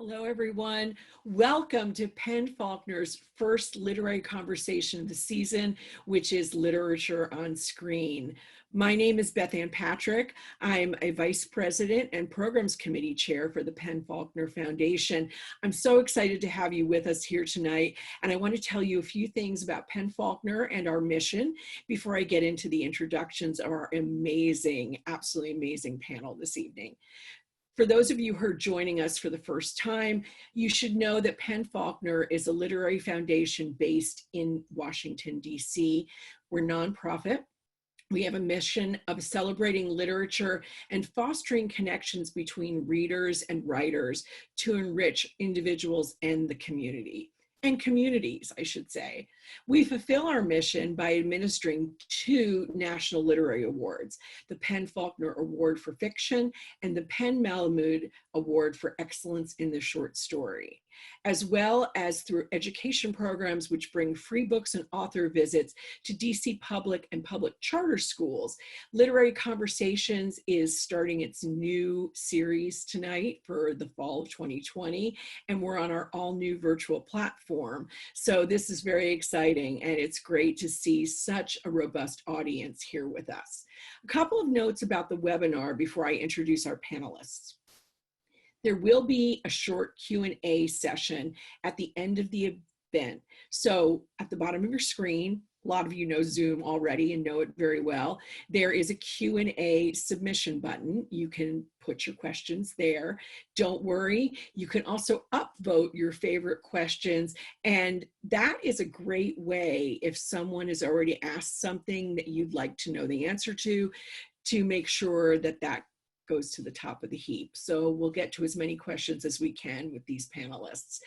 Hello, everyone. Welcome to Penn Faulkner's first literary conversation of the season, which is Literature on Screen. My name is Beth Ann Patrick. I'm a Vice President and Programs Committee Chair for the Penn Faulkner Foundation. I'm so excited to have you with us here tonight, and I want to tell you a few things about Penn Faulkner and our mission before I get into the introductions of our amazing, absolutely amazing panel this evening. For those of you who are joining us for the first time, you should know that Penn Faulkner is a literary foundation based in Washington, D.C. We're nonprofit. We have a mission of celebrating literature and fostering connections between readers and writers to enrich individuals and the community. And communities, I should say. We fulfill our mission by administering 2 national literary awards, the Penn Faulkner Award for Fiction and the Penn Malamud Award for Excellence in the Short Story, as well as through education programs which bring free books and author visits to DC public and public charter schools. Literary Conversations is starting its new series tonight for the fall of 2020, and we're on our all-new virtual platform. So this is very exciting, and it's great to see such a robust audience here with us. A couple of notes about the webinar before I introduce our panelists. There will be a short Q&A session at the end of the event. So at the bottom of your screen, a lot of you know Zoom already and know it very well. There is a Q&A submission button. You can put your questions there. Don't worry, you can also upvote your favorite questions. And that is a great way, if someone has already asked something that you'd like to know the answer to make sure that that goes to the top of the heap. So we'll get to as many questions as we can with these panelists.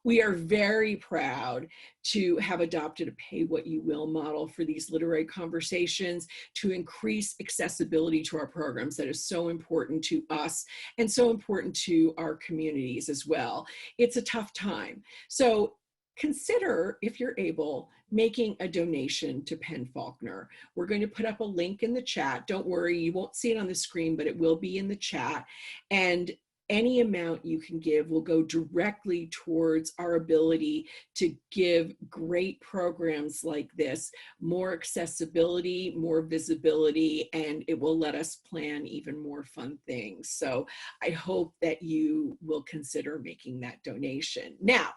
We are very proud to have adopted a pay what you will model for these literary conversations to increase accessibility to our programs. That is so important to us and so important to our communities as well. It's a tough time. So consider, if you're able, making a donation to Penn Faulkner. We're going to put up a link in the chat. Don't worry, you won't see it on the screen, but it will be in the chat. And any amount you can give will go directly towards our ability to give great programs like this more accessibility, more visibility, and it will let us plan even more fun things. So I hope that you will consider making that donation. Now,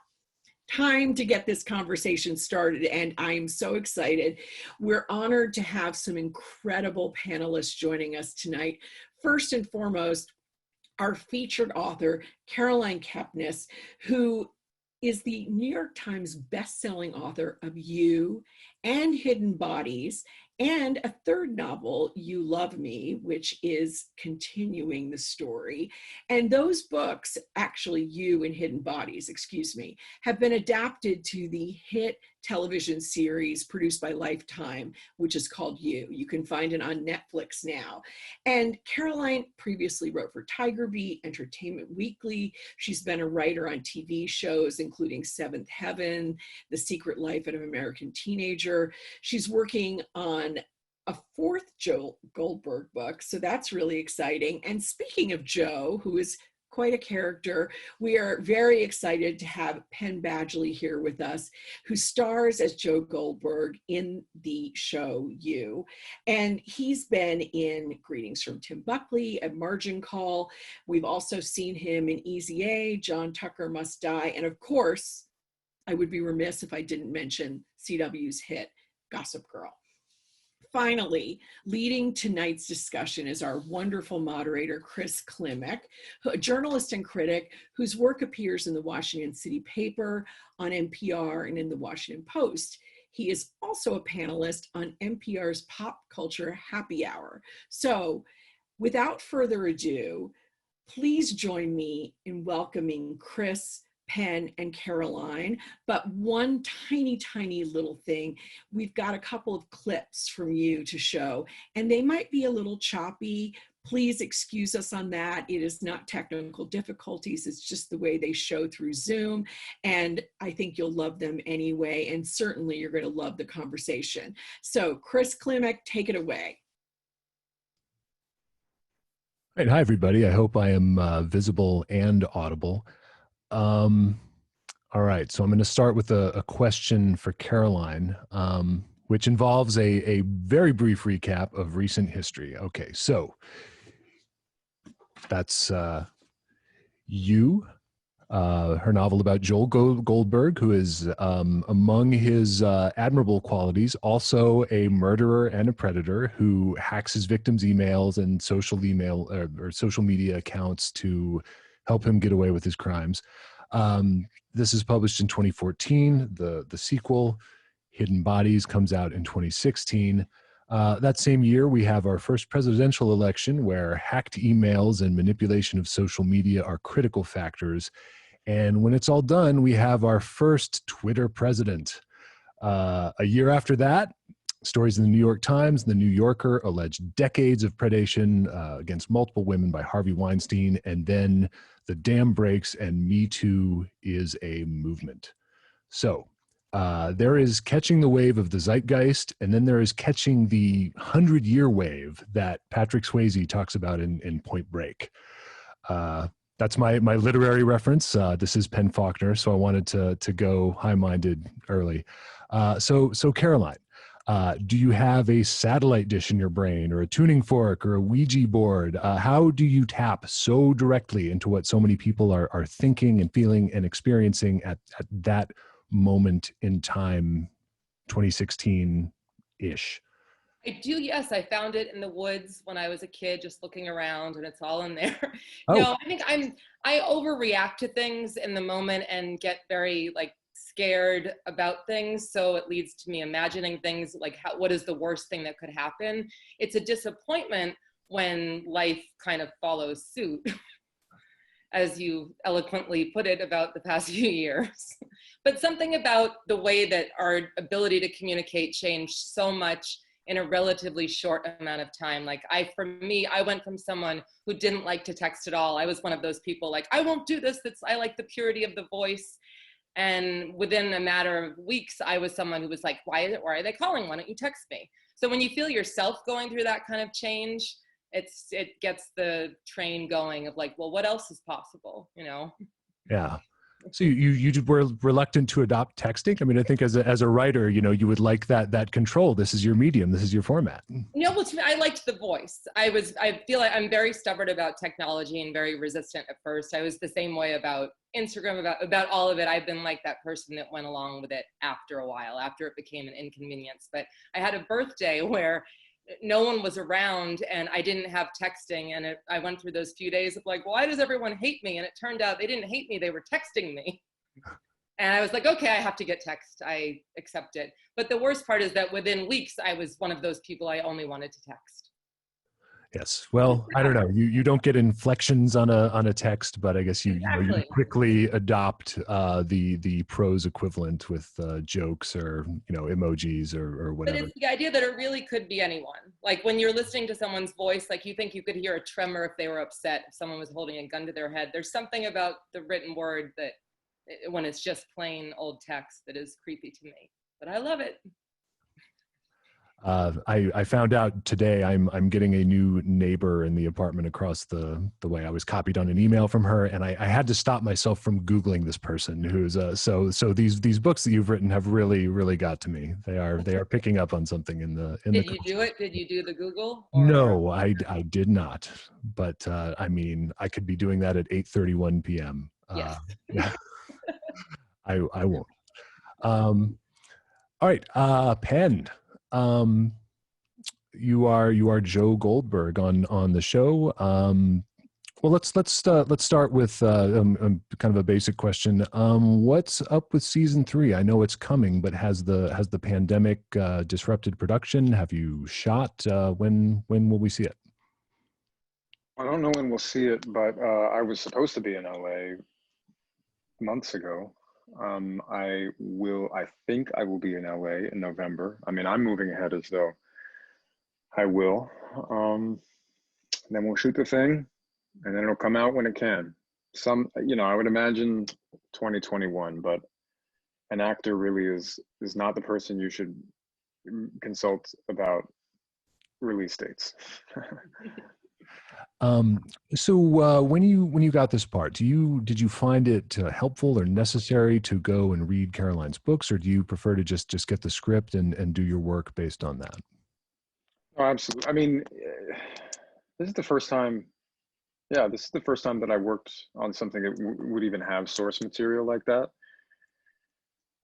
time to get this conversation started, and I'm so excited. We're honored to have some incredible panelists joining us tonight. First and foremost, our featured author, Caroline Kepnes, who is the New York Times bestselling author of You and Hidden Bodies, and a third novel, You Love Me, which is continuing the story. And those books, actually You and Hidden Bodies, excuse me, have been adapted to the hit television series produced by Lifetime, which is called You. You can find it on Netflix now. And Caroline previously wrote for Tiger Beat, Entertainment Weekly. She's been a writer on TV shows, including Seventh Heaven, The Secret Life of an American Teenager. She's working on a 4th Joe Goldberg book, so that's really exciting. And speaking of Joe, who is quite a character, we are very excited to have Penn Badgley here with us, who stars as Joe Goldberg in the show You. And he's been in Greetings from Tim Buckley, at Margin Call. We've also seen him in Easy A, John Tucker Must Die, and of course, I would be remiss if I didn't mention CW's hit Gossip Girl. Finally, leading tonight's discussion is our wonderful moderator, Chris Klimek, a journalist and critic whose work appears in the Washington City Paper, on NPR, and in the Washington Post. He is also a panelist on NPR's Pop Culture Happy Hour. So, without further ado, please join me in welcoming Chris, Penn, and Caroline. But one tiny, tiny little thing, we've got a couple of clips from You to show, and they might be a little choppy. Please excuse us on that. It is not technical difficulties. It's just the way they show through Zoom. And I think you'll love them anyway. And certainly you're going to love the conversation. So Chris Klimek, take it away. Right. Hi, everybody. I hope I am visible and audible. All right, so I'm going to start with a question for Caroline, which involves a very brief recap of recent history. Okay, so that's You, her novel about Joel Goldberg, who is, among his admirable qualities, also a murderer and a predator who hacks his victims' emails and or social media accounts to help him get away with his crimes. This is published in 2014. The sequel, Hidden Bodies, comes out in 2016. That same year, we have our first presidential election where hacked emails and manipulation of social media are critical factors. And when it's all done, we have our first Twitter president. A year after that, stories in the New York Times and the New Yorker allege decades of predation against multiple women by Harvey Weinstein. And then the dam breaks and Me Too is a movement. So there is catching the wave of the zeitgeist, and then there is catching the 100-year wave that Patrick Swayze talks about in Point Break. That's my literary reference. This is Penn Faulkner, so I wanted to go high-minded early. So Caroline, do you have a satellite dish in your brain, or a tuning fork, or a Ouija board? How do you tap so directly into what so many people are thinking and feeling and experiencing at that moment in time, 2016-ish? I do, yes. I found it in the woods when I was a kid, just looking around, and it's all in there. Oh, No, I think I overreact to things in the moment and get very scared about things. So it leads to me imagining things like what is the worst thing that could happen? It's a disappointment when life kind of follows suit, as you eloquently put it about the past few years. But something about the way that our ability to communicate changed so much in a relatively short amount of time. For me, I went from someone who didn't like to text at all. I was one of those people I won't do this. I like the purity of the voice. And within a matter of weeks, I was someone who was like, why are they calling? Why don't you text me? So when you feel yourself going through that kind of change, it gets the train going of well, what else is possible, yeah. So you were reluctant to adopt texting? I mean, I think as a writer, you would like that control. This is your medium. This is your format. Well, to me, I liked the voice. I feel like I'm very stubborn about technology and very resistant at first. I was the same way about Instagram, about all of it. I've been like that person that went along with it after a while, after it became an inconvenience. But I had a birthday where no one was around and I didn't have texting, and I went through those few days of why does everyone hate me? And it turned out they didn't hate me, they were texting me. And I was like, okay, I have to get text. I accept it. But the worst part is that within weeks, I was one of those people I only wanted to text. Yes. Well, I don't know. You don't get inflections on a text, but I guess you quickly adopt the prose equivalent with jokes or emojis or whatever. But it's the idea that it really could be anyone. When you're listening to someone's voice, you think you could hear a tremor if they were upset, if someone was holding a gun to their head. There's something about the written word that, when it's just plain old text, that is creepy to me. But I love it. I found out today I'm getting a new neighbor in the apartment across the way. I was copied on an email from her, and I had to stop myself from Googling this person who's so these books that you've written have really got to me. They are picking up on something in the Did you do it? Did you do the Google? No, I did not. But I mean, I could be doing that at 8:31 p.m. Yes. I won't. All right, Penn. You are Joe Goldberg on the show. Well, let's start with kind of a basic question. What's up with season 3? I know it's coming, but has the pandemic disrupted production? Have you shot? When will we see it? I don't know when we'll see it, but I was supposed to be in LA months ago. I think I will be in LA in November. I mean, I'm moving ahead as though I will. Then we'll shoot the thing, and then it'll come out when it can. I would imagine 2021, but an actor really is not the person you should consult about release dates. So when you got this part, did you find it helpful or necessary to go and read Caroline's books, or do you prefer to just get the script and do your work based on that? Oh, absolutely. I mean, this is the first time. Yeah, this is the first time that I worked on something that would even have source material like that.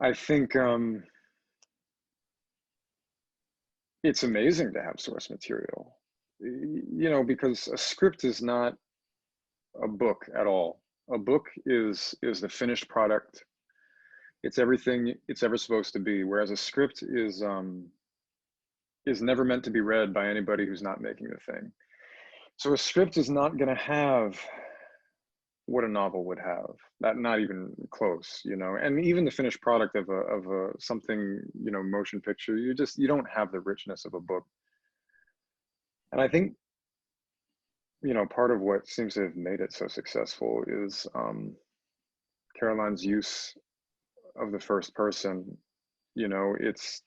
I think it's amazing to have source material, you know, because a script is not a book at all. A book is the finished product. It's everything it's ever supposed to be, whereas a script is never meant to be read by anybody who's not making the thing. So a script is not going to have what a novel would have, not even close, you know. And even the finished product of a something, you know, motion picture, you don't have the richness of a book. And I think, you know, part of what seems to have made it so successful is Caroline's use of the first person. You know, it's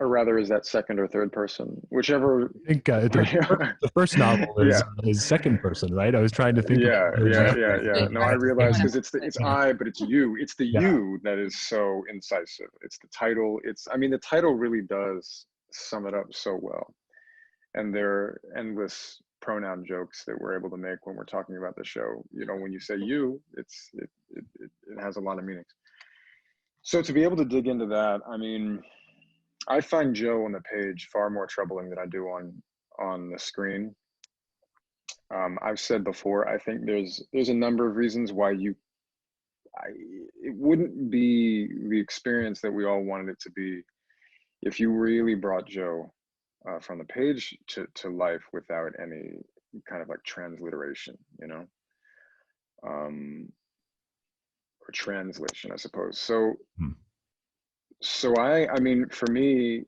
or rather, is that second or third person, whichever. I think the first novel Yeah. is second person, right? I was trying to think. Yeah, of yeah. No, I realize, because it's I, but it's you. It's the Yeah. you that is so incisive. It's the title. I mean, the title really does sum it up so well. And there are endless pronoun jokes that we're able to make when we're talking about the show. You know, when you say you, it has a lot of meanings. So to be able to dig into that, I mean, I find Joe on the page far more troubling than I do on the screen. I've said before, I think there's a number of reasons why it wouldn't be the experience that we all wanted it to be if you really brought Joe from the page to life without any kind of like transliteration, you know, or translation, I suppose. So, I mean, for me,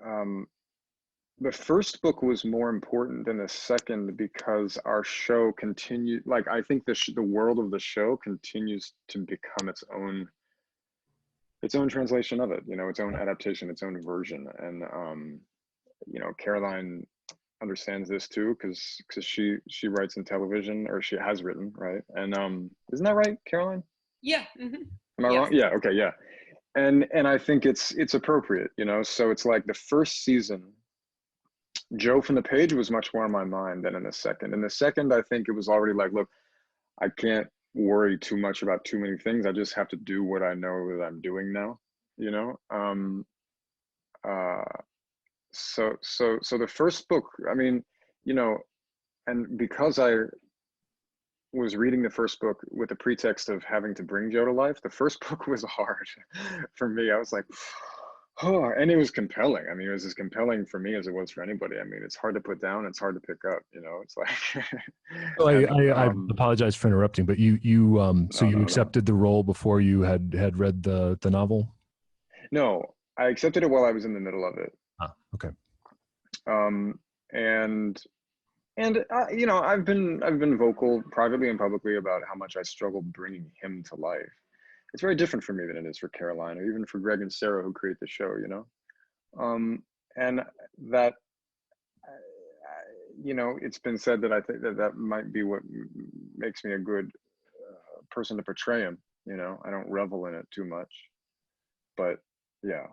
the first book was more important than the second because our show continued. Like, I think the world of the show continues to become its own translation of it. You know, its own adaptation, its own version. And you know, Caroline understands this too because she writes in television, or she has written, right? And isn't that right, Caroline? Yeah. Mm-hmm. Am I wrong? Yeah. Okay. Yeah. And I think it's appropriate, you know. So it's like the first season, Joe from the page was much more on my mind than in the second. In the second, I think it was already like, look, I can't worry too much about too many things. I just have to do what I know that I'm doing now, you know. So the first book, I mean, you know, and because I was reading the first book with the pretext of having to bring Joe to life, the first book was hard for me. I was like, oh, and it was compelling. I mean, it was as compelling for me as it was for anybody. I mean, it's hard to put down, it's hard to pick up, you know. It's like Well, I apologize for interrupting, but you accepted the role before you had read the novel? No, I accepted it while I was in the middle of it. Ah, okay. And you know, I've been vocal privately and publicly about how much I struggled bringing him to life. It's very different for me than it is for Caroline, or even for Greg and Sarah, who create the show, you know. And that, you know, it's been said that I think that might be what makes me a good person to portray him. You know, I don't revel in it too much, but yeah,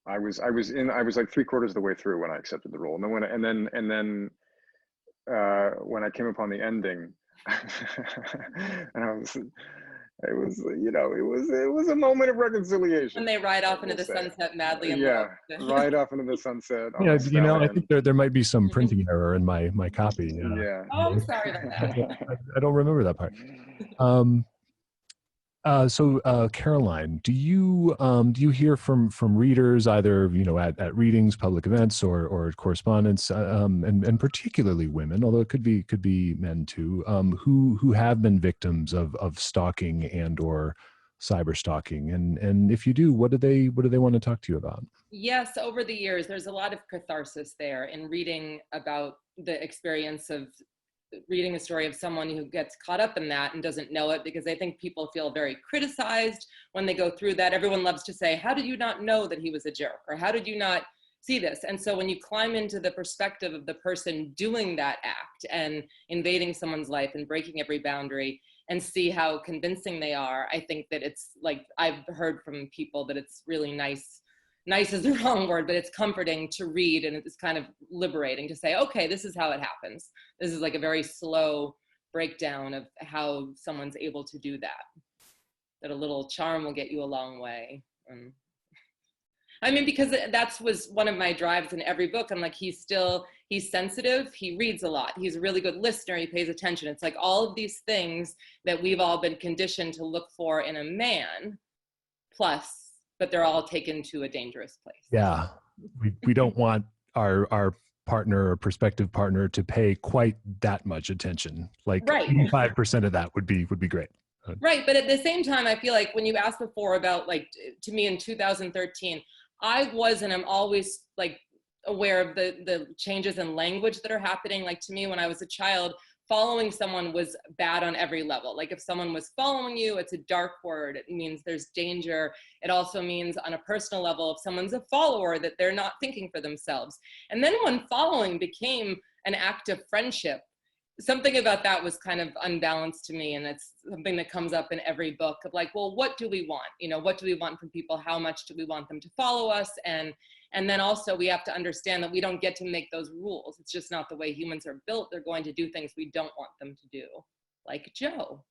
I was like 3/4 of the way through when I accepted the role, and then when I came upon the ending, and it was, you know, it was a moment of reconciliation. And they ride off into the sunset madly in love. Right off into the sunset. Yeah, you know, I think there might be some printing error in my copy. Yeah. Oh, I'm sorry about that. I don't remember that part. So Caroline, do you hear from readers, either, you know, at readings, public events, or correspondence, and particularly women, although it could be men too, who have been victims of stalking and or cyber stalking, and if you do, what do they want to talk to you about? Yes, over the years, there's a lot of catharsis there in reading about the experience of reading a story of someone who gets caught up in that and doesn't know it, because I think people feel very criticized when they go through that. Everyone loves to say, how did you not know that he was a jerk? Or how did you not see this? And so when you climb into the perspective of the person doing that act and invading someone's life and breaking every boundary, and see how convincing they are, I think that it's like, I've heard from people that it's really nice is the wrong word, but it's comforting to read, and it's kind of liberating to say, okay, this is how it happens. This is like a very slow breakdown of how someone's able to do that a little charm will get you a long way. I mean, because was one of my drives in every book. I'm like, he's sensitive, he reads a lot, he's a really good listener, he pays attention. It's like all of these things that we've all been conditioned to look for in a man, but they're all taken to a dangerous place. Yeah, we don't want our partner or prospective partner to pay quite that much attention. Like, right. 85% of that would be great. Right, but at the same time, I feel like when you asked before about, like, to me in 2013, I was, and I'm always like aware of the changes in language that are happening. Like, to me, when I was a child, following someone was bad on every level. Like, if someone was following you, it's a dark word. It means there's danger. It also means on a personal level, if someone's a follower, that they're not thinking for themselves. And then when following became an act of friendship, something about that was kind of unbalanced to me. And it's something that comes up in every book of like, well, what do we want? You know, what do we want from people? How much do we want them to follow us? And then also we have to understand that we don't get to make those rules. It's just not the way humans are built. They're going to do things we don't want them to do, like Joe.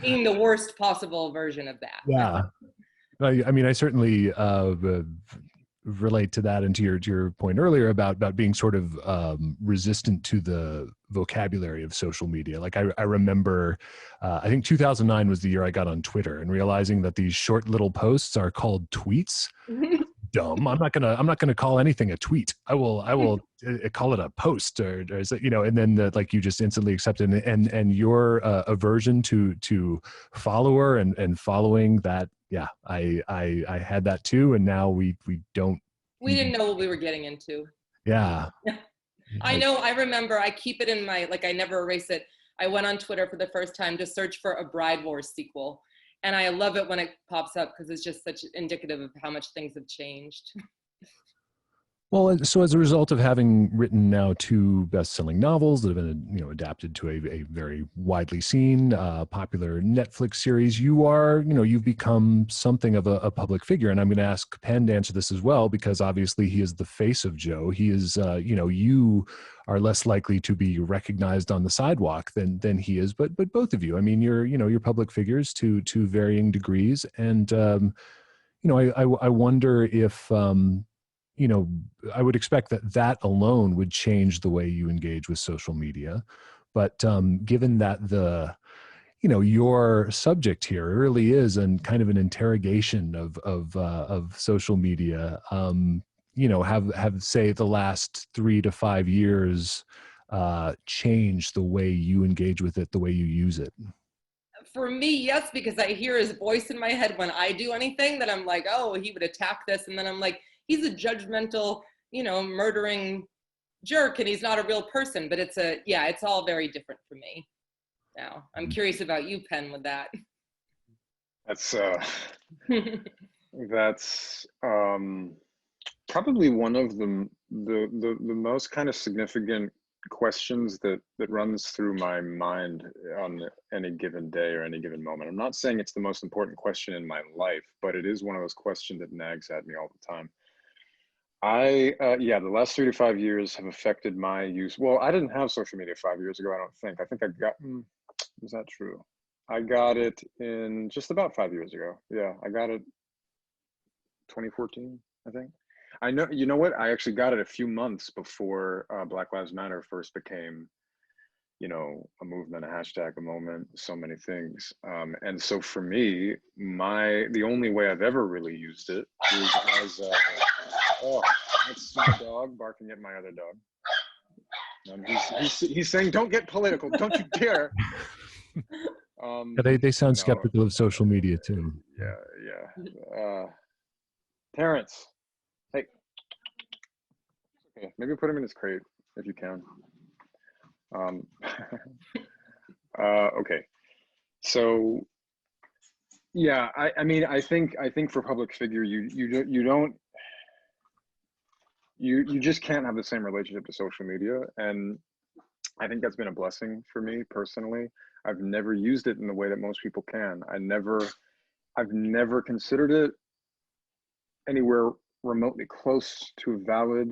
Being the worst possible version of that. Yeah. I mean, I certainly relate to that, and to your point earlier about being sort of resistant to the vocabulary of social media. Like, I remember, I think 2009 was the year I got on Twitter, and realizing that these short little posts are called tweets. Dumb. I'm not gonna call anything a tweet. I will call it a post, or is it, you know, and then like you just instantly accept it, and your aversion to follower and following that. Yeah, I had that too, and now we don't. We didn't know what we were getting into. Yeah. I know. I remember. I keep it in my, like, I never erase it. I went on Twitter for the first time to search for a Bride Wars sequel. And I love it when it pops up, because it's just such indicative of how much things have changed. Well, so as a result of having written now 2 best-selling novels that have been, you know, adapted to a very widely seen, popular Netflix series, you've become something of a public figure. And I'm going to ask Penn to answer this as well, because obviously he is the face of Joe. He is, you are less likely to be recognized on the sidewalk than he is. But both of you, I mean, you're public figures to varying degrees, and I wonder if. I would expect that alone would change the way you engage with social media. But given that your subject here really is kind of an interrogation of social media, have say the last 3 to 5 years changed the way you engage with it, the way you use it? For me, yes, because I hear his voice in my head when I do anything that I'm like, oh, he would attack this. And then I'm like, he's a judgmental, murdering jerk, and he's not a real person. But it's all very different for me now. I'm curious about you, Penn, with that. That's probably one of the most kind of significant questions that runs through my mind on any given day or any given moment. I'm not saying it's the most important question in my life, but it is one of those questions that nags at me all the time. The last 3 to 5 years have affected my use. Well, I didn't have social media 5 years ago, I don't think. I think I got, is that true? I got it in just about 5 years ago. Yeah, I got it 2014, I think. I know, you know what? I actually got it a few months before Black Lives Matter first became, a movement, a hashtag, a moment, so many things. And so for me, the only way I've ever really used it is as that's my dog barking at my other dog. He's saying, "Don't get political, don't you dare." They sound skeptical of social media too. Yeah. Terrence, hey. Okay, maybe put him in his crate if you can. Um, okay, so yeah, I mean, I think for public figure, you just can't have the same relationship to social media, and I think that's been a blessing for me personally. I've never used it in the way that most people can. I've never considered it anywhere remotely close to a valid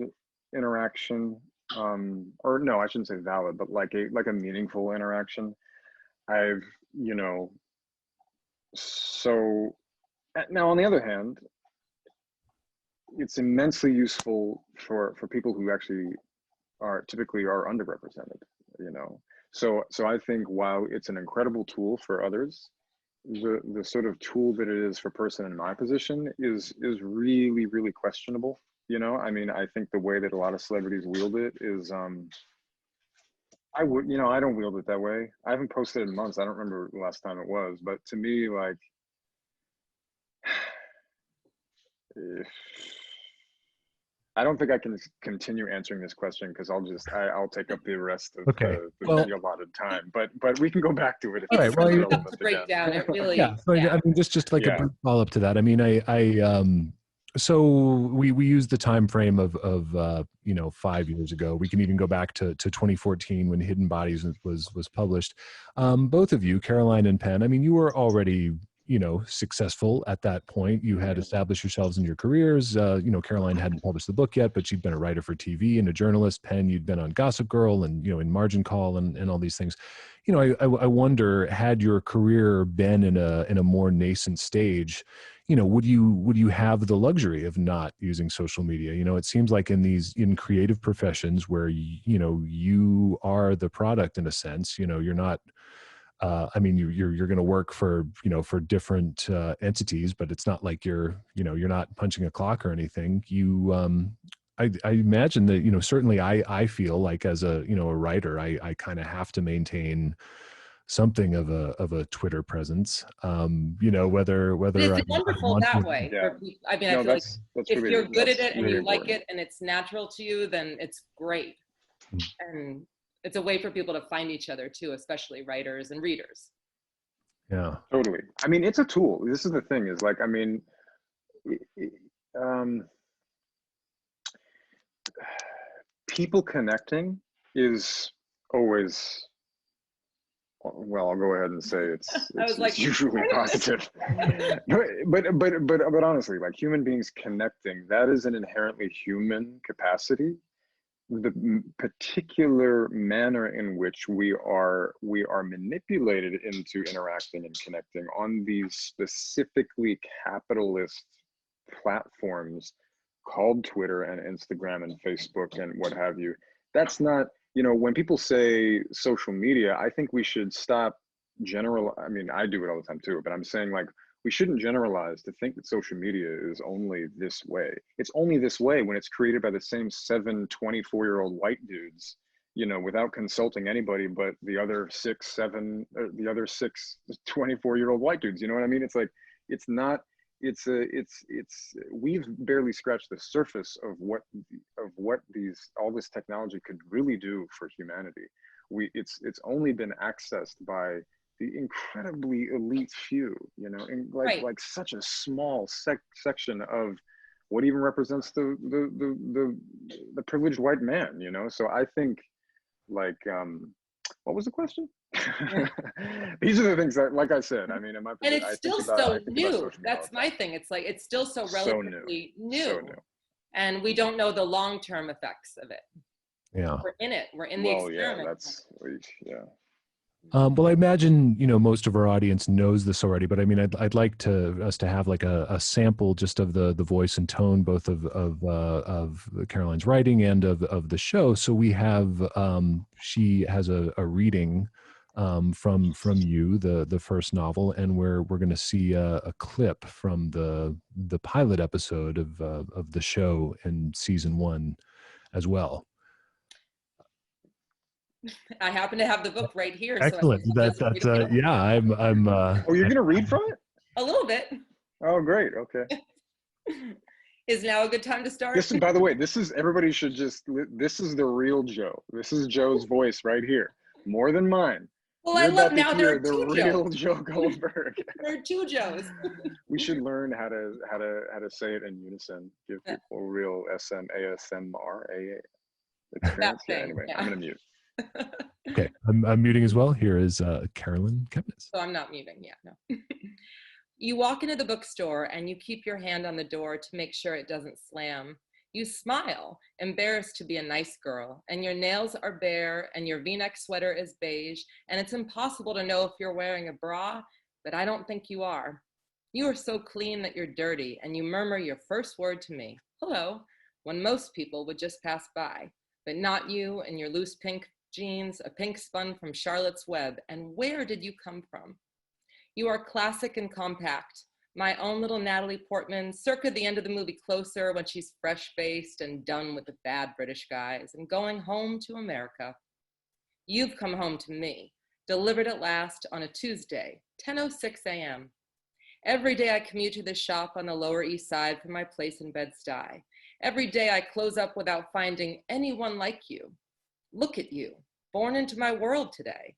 interaction, or no, I shouldn't say valid, but like a meaningful interaction. I've, you know, so now on the other hand, it's immensely useful for people who actually typically are underrepresented, you know. So I think while it's an incredible tool for others, the sort of tool that it is for a person in my position is really, really questionable. You know, I mean, I think the way that a lot of celebrities wield it is, I would, you know, I don't wield it that way. I haven't posted in months. I don't remember the last time it was, but to me, like, if, I don't think I can continue answering this question because I'll take up the rest of Okay. the allotted time. But we can go back to it if All right, it's well, relevant to again. break down. It really, yeah. So I mean, just like Yeah. a brief follow up to that. I mean, so we use the time frame of you know, 5 years ago. We can even go back to 2014 when Hidden Bodies was published. Both of you, Caroline and Penn, I mean, you were already, you know, successful at that point. You had established yourselves in your careers. You know, Caroline hadn't published the book yet, but she'd been a writer for TV and a journalist. Penn, you'd been on Gossip Girl and, you know, in Margin Call and all these things. You know, I wonder, had your career been in a more nascent stage, you know, would you have the luxury of not using social media? You know, it seems like in creative professions where, you know, you are the product in a sense, you know, you're not, I mean, you're going to work for, you know, for different entities, but it's not like you're not punching a clock or anything. I imagine that, you know, certainly I feel like as a, you know, a writer, I kind of have to maintain something of a Twitter presence. You know, whether it's I wonderful want that to. way. Yeah. For people. I mean, No, I feel like that's if really, you're good at that's it and really you like important. it and it's natural to you, then it's great. And it's a way for people to find each other too, especially writers and readers. Yeah. Totally. I mean, it's a tool. This is the thing is like, I mean, people connecting is always, well, I'll go ahead and say it's usually positive. but honestly, like human beings connecting, that is an inherently human capacity. The particular manner in which we are manipulated into interacting and connecting on these specifically capitalist platforms called Twitter and Instagram and Facebook and what have you. That's not, you know, when people say social media, I think we should stop I mean, I do it all the time too, but I'm saying like, we shouldn't generalize to think that social media is only this way. It's only this way when it's created by the same 7 24-year-old white dudes, you know, without consulting anybody but the other 6 24-year-old white dudes. You know what I mean? It's like, it's not, we've barely scratched the surface of what all this technology could really do for humanity. It's only been accessed by the incredibly elite few, you know, and like such a small section of what even represents the privileged white man, you know. So I think, like, what was the question? These are the things that, like I said, I mean, in my position, and it's still so new. That's my thing. It's like it's still so relatively new. So new. And we don't know the long-term effects of it. Yeah, we're in it. We're in the experiment. Yeah. Well, I imagine, you know, most of our audience knows this already, but I mean, I'd like us to have like a sample just of the voice and tone, both of Caroline's writing and of the show. So we have, she has a reading from you, the first novel, and we're going to see a clip from the pilot episode of the show in season 1 as well. I happen to have the book right here. Excellent. So That's yeah. I'm. Oh, you're gonna read from it? A little bit. Oh, great. Okay. Is now a good time to start? This is, by the way, everybody should this is the real Joe. This is Joe's voice right here. More than mine. Well, You're I love about to now there hear are the two real Joes. Joe Goldberg. There are two Joes. We should learn how to say it in unison. Give people real ASMR experience. Yeah, anyway, I'm gonna mute. Okay, I'm muting as well. Here is Caroline Kepnes. So I'm not muting, yeah, no. You walk into the bookstore and you keep your hand on the door to make sure it doesn't slam. You smile, embarrassed to be a nice girl, and your nails are bare and your V-neck sweater is beige, and it's impossible to know if you're wearing a bra, but I don't think you are. You are so clean that you're dirty, and you murmur your first word to me, hello, when most people would just pass by, but not you and your loose pink jeans, a pink spun from Charlotte's Web, and where did you come from? You are classic and compact, my own little Natalie Portman, circa the end of the movie Closer, when she's fresh-faced and done with the bad British guys and going home to America. You've come home to me, delivered at last on a Tuesday, 10:06 a.m. Every day I commute to the shop on the Lower East Side from my place in Bed-Stuy. Every day I close up without finding anyone like you. Look at you, born into my world today.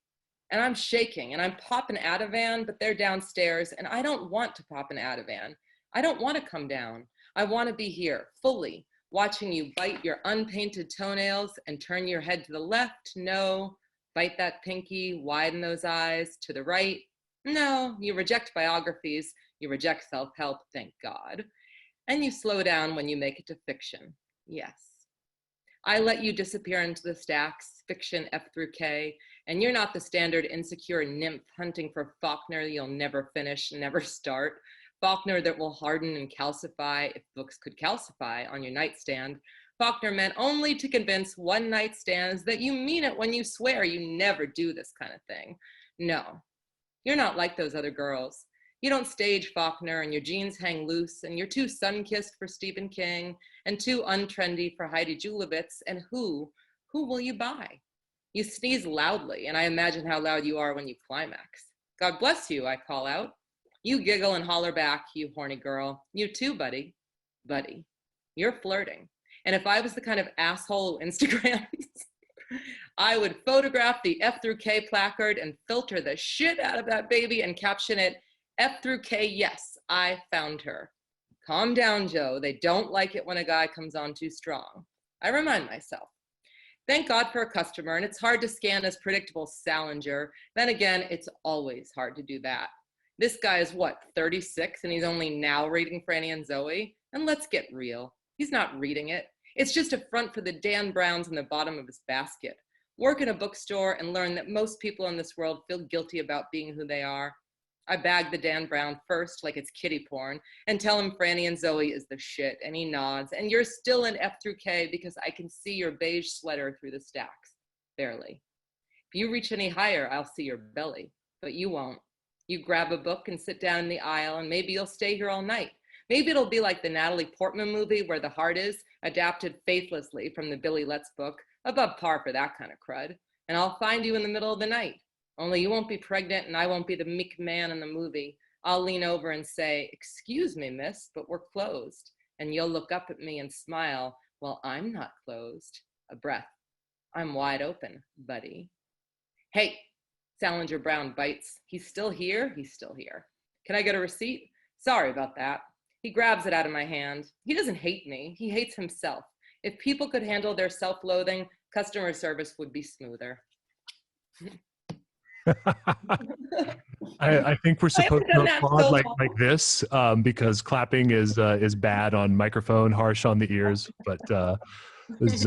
And I'm shaking and I'm popping Ativan, but they're downstairs and I don't want to pop an Ativan. I don't want to come down. I want to be here fully, watching you bite your unpainted toenails and turn your head to the left. No. Bite that pinky, widen those eyes. To the right. No. You reject biographies. You reject self-help, thank God. And you slow down when you make it to fiction. Yes. I let you disappear into the stacks, fiction F through K, and you're not the standard insecure nymph hunting for Faulkner you'll never finish, never start. Faulkner that will harden and calcify, if books could calcify, on your nightstand. Faulkner meant only to convince one-night stands that you mean it when you swear you never do this kind of thing. No, you're not like those other girls. You don't stage Faulkner and your jeans hang loose and you're too sun-kissed for Stephen King and too untrendy for Heidi Julavitz, and who will you buy? You sneeze loudly, and I imagine how loud you are when you climax. God bless you, I call out. You giggle and holler back, you horny girl. You too, buddy. Buddy, you're flirting. And if I was the kind of asshole who Instagrams, I would photograph the F through K placard and filter the shit out of that baby and caption it, F through K, yes, I found her. Calm down, Joe. They don't like it when a guy comes on too strong. I remind myself. Thank God for a customer, and it's hard to scan as predictable Salinger. Then again, it's always hard to do that. This guy is what, 36, and he's only now reading Franny and Zoe? And let's get real. He's not reading it. It's just a front for the Dan Browns in the bottom of his basket. Work in a bookstore and learn that most people in this world feel guilty about being who they are. I bag the Dan Brown first, like it's kiddie porn, and tell him Franny and Zoe is the shit, and he nods, and you're still in F through K because I can see your beige sweater through the stacks, barely. If you reach any higher, I'll see your belly, but you won't. You grab a book and sit down in the aisle, and maybe you'll stay here all night. Maybe it'll be like the Natalie Portman movie where the heart is, adapted faithlessly from the Billy Letts book, above par for that kind of crud, and I'll find you in the middle of the night. Only you won't be pregnant and I won't be the meek man in the movie. I'll lean over and say, excuse me, miss, but we're closed. And you'll look up at me and smile. Well, I'm not closed. A breath. I'm wide open, buddy. Hey, Salinger Brown bites. He's still here? He's still here. Can I get a receipt? Sorry about that. He grabs it out of my hand. He doesn't hate me. He hates himself. If people could handle their self-loathing, customer service would be smoother. I think we're supposed to applaud like this because clapping is bad on microphone, harsh on the ears, but is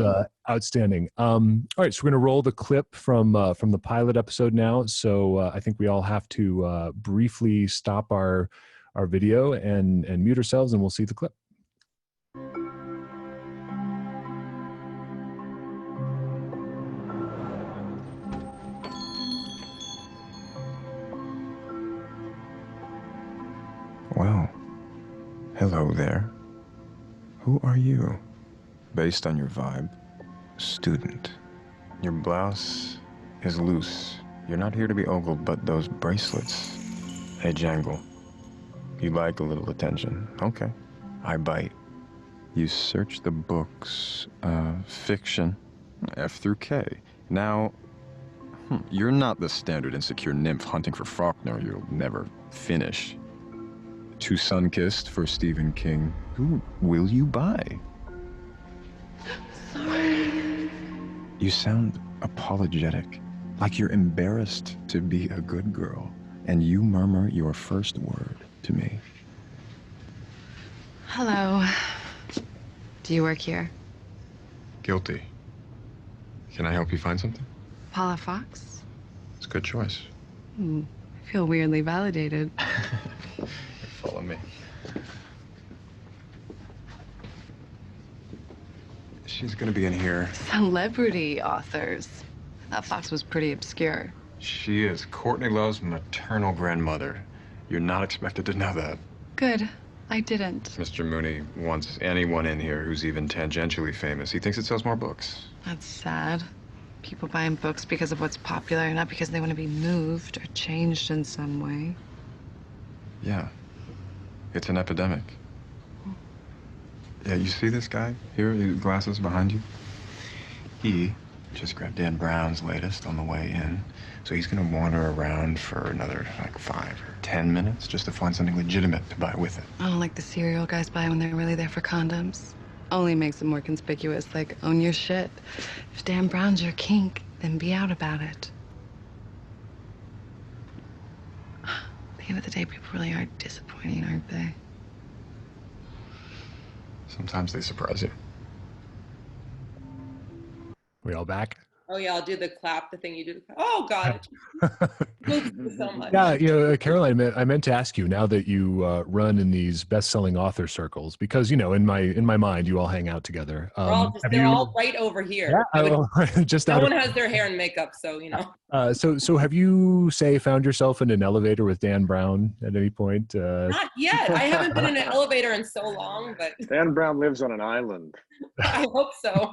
outstanding. All right, so we're going to roll the clip from the pilot episode now. So I think we all have to briefly stop our video and mute ourselves, and we'll see the clip. Well, hello there. Who are you? Based on your vibe, student. Your blouse is loose. You're not here to be ogled, but those bracelets, they jangle. You like a little attention. Okay, I bite. You search the books, fiction, F through K. Now, you're not the standard insecure nymph hunting for Faulkner you'll never finish. Too sun-kissed for Stephen King. Who will you buy? Sorry. You sound apologetic, like you're embarrassed to be a good girl, and you murmur your first word to me. Hello. Do you work here? Guilty. Can I help you find something? Paula Fox? It's a good choice. I feel weirdly validated. Follow me. She's gonna be in here. Celebrity authors. That Fox was pretty obscure. She is Courtney Love's maternal grandmother. You're not expected to know that. Good. I didn't. Mr. Mooney wants anyone in here who's even tangentially famous. He thinks it sells more books. That's sad. People buying books because of what's popular, not because they want to be moved or changed in some way. Yeah. It's an epidemic. Yeah, you see this guy here, his glasses behind you? He just grabbed Dan Brown's latest on the way in. So he's gonna wander around for another, like, 5 or 10 minutes just to find something legitimate to buy with it. I don't like the cereal guys buy when they're really there for condoms. Only makes it more conspicuous, like, own your shit. If Dan Brown's your kink, then be out about it. At the end of the day, people really are disappointing, aren't they? Sometimes they surprise you. We all back? Oh yeah, I'll do the clap, the thing you do. The clap. Oh God, it moves so much. Yeah, Caroline, I meant to ask you, now that you run in these best-selling author circles, because in my mind you all hang out together. They're all right over here. Yeah, just no one has their hair and makeup, so So have you found yourself in an elevator with Dan Brown at any point? Not yet. I haven't been in an elevator in so long, but Dan Brown lives on an island. I hope so.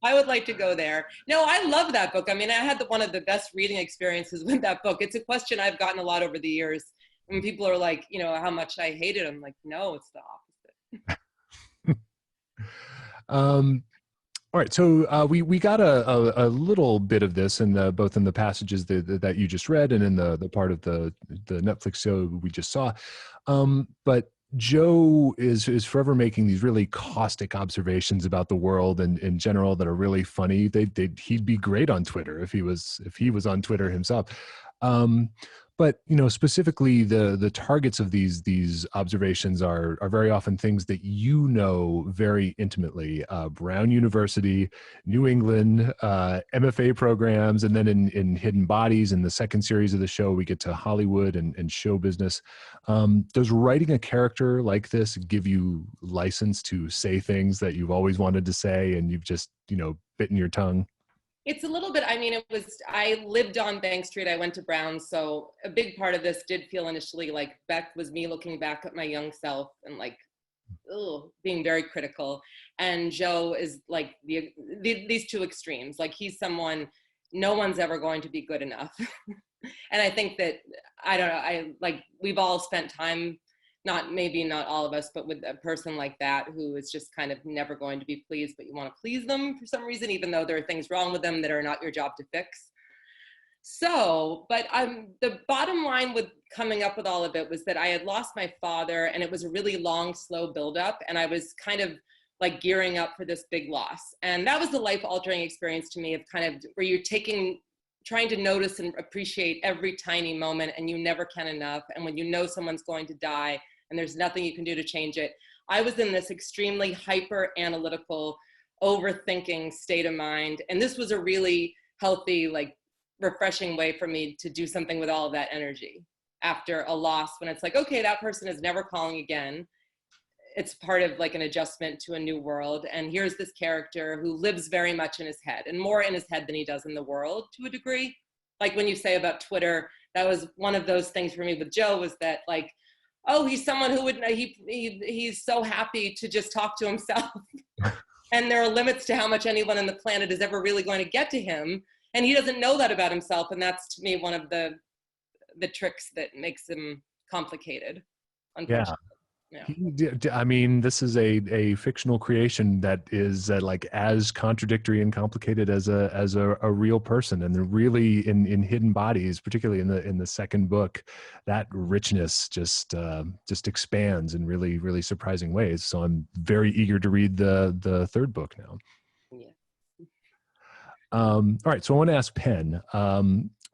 I would like to go there. No, I love that book. I mean, I had one of the best reading experiences with that book. It's a question I've gotten a lot over the years. When people are like, how much I hate it, I'm like, no, it's the opposite. All right, so we got a little bit of this in both in the passages that you just read and in the part of the Netflix show we just saw, but Joe is forever making these really caustic observations about the world and in general that are really funny. He'd be great on Twitter if he was on Twitter himself. But specifically the targets of these observations are very often things that very intimately. Brown University, New England, MFA programs, and then in Hidden Bodies, in the second series of the show, we get to Hollywood and show business. Does writing a character like this give you license to say things that you've always wanted to say and you've just bitten your tongue? It's a little bit, I lived on Bank Street. I went to Brown. So a big part of this did feel initially like Beck was me looking back at my young self and like, being very critical. And Joe is like these two extremes. Like he's someone, no one's ever going to be good enough. And I think that, I don't know, we've all spent time, maybe not all of us, but with a person like that who is just kind of never going to be pleased, but you want to please them for some reason, even though there are things wrong with them that are not your job to fix. So, but the bottom line with coming up with all of it was that I had lost my father and it was a really long, slow buildup. And I was kind of like gearing up for this big loss. And that was the life-altering experience to me of kind of where you're trying to notice and appreciate every tiny moment and you never can enough. And when someone's going to die, and there's nothing you can do to change it. I was in this extremely hyper analytical, overthinking state of mind. And this was a really healthy, refreshing way for me to do something with all of that energy after a loss, when it's like, okay, that person is never calling again. It's part of an adjustment to a new world. And here's this character who lives very much in his head, and more in his head than he does in the world to a degree. Like when you say about Twitter, that was one of those things for me with Joe, was that he's someone who he's so happy to just talk to himself. And there are limits to how much anyone on the planet is ever really going to get to him. And he doesn't know that about himself. And that's, to me, one of the tricks that makes him complicated, unfortunately. I mean, this is a fictional creation that is like as contradictory and complicated as a real person, and they're really in Hidden Bodies, particularly in the second book, that richness just expands in really surprising ways. So I'm very eager to read the third book now. Yeah. All right, so I want to ask Penn.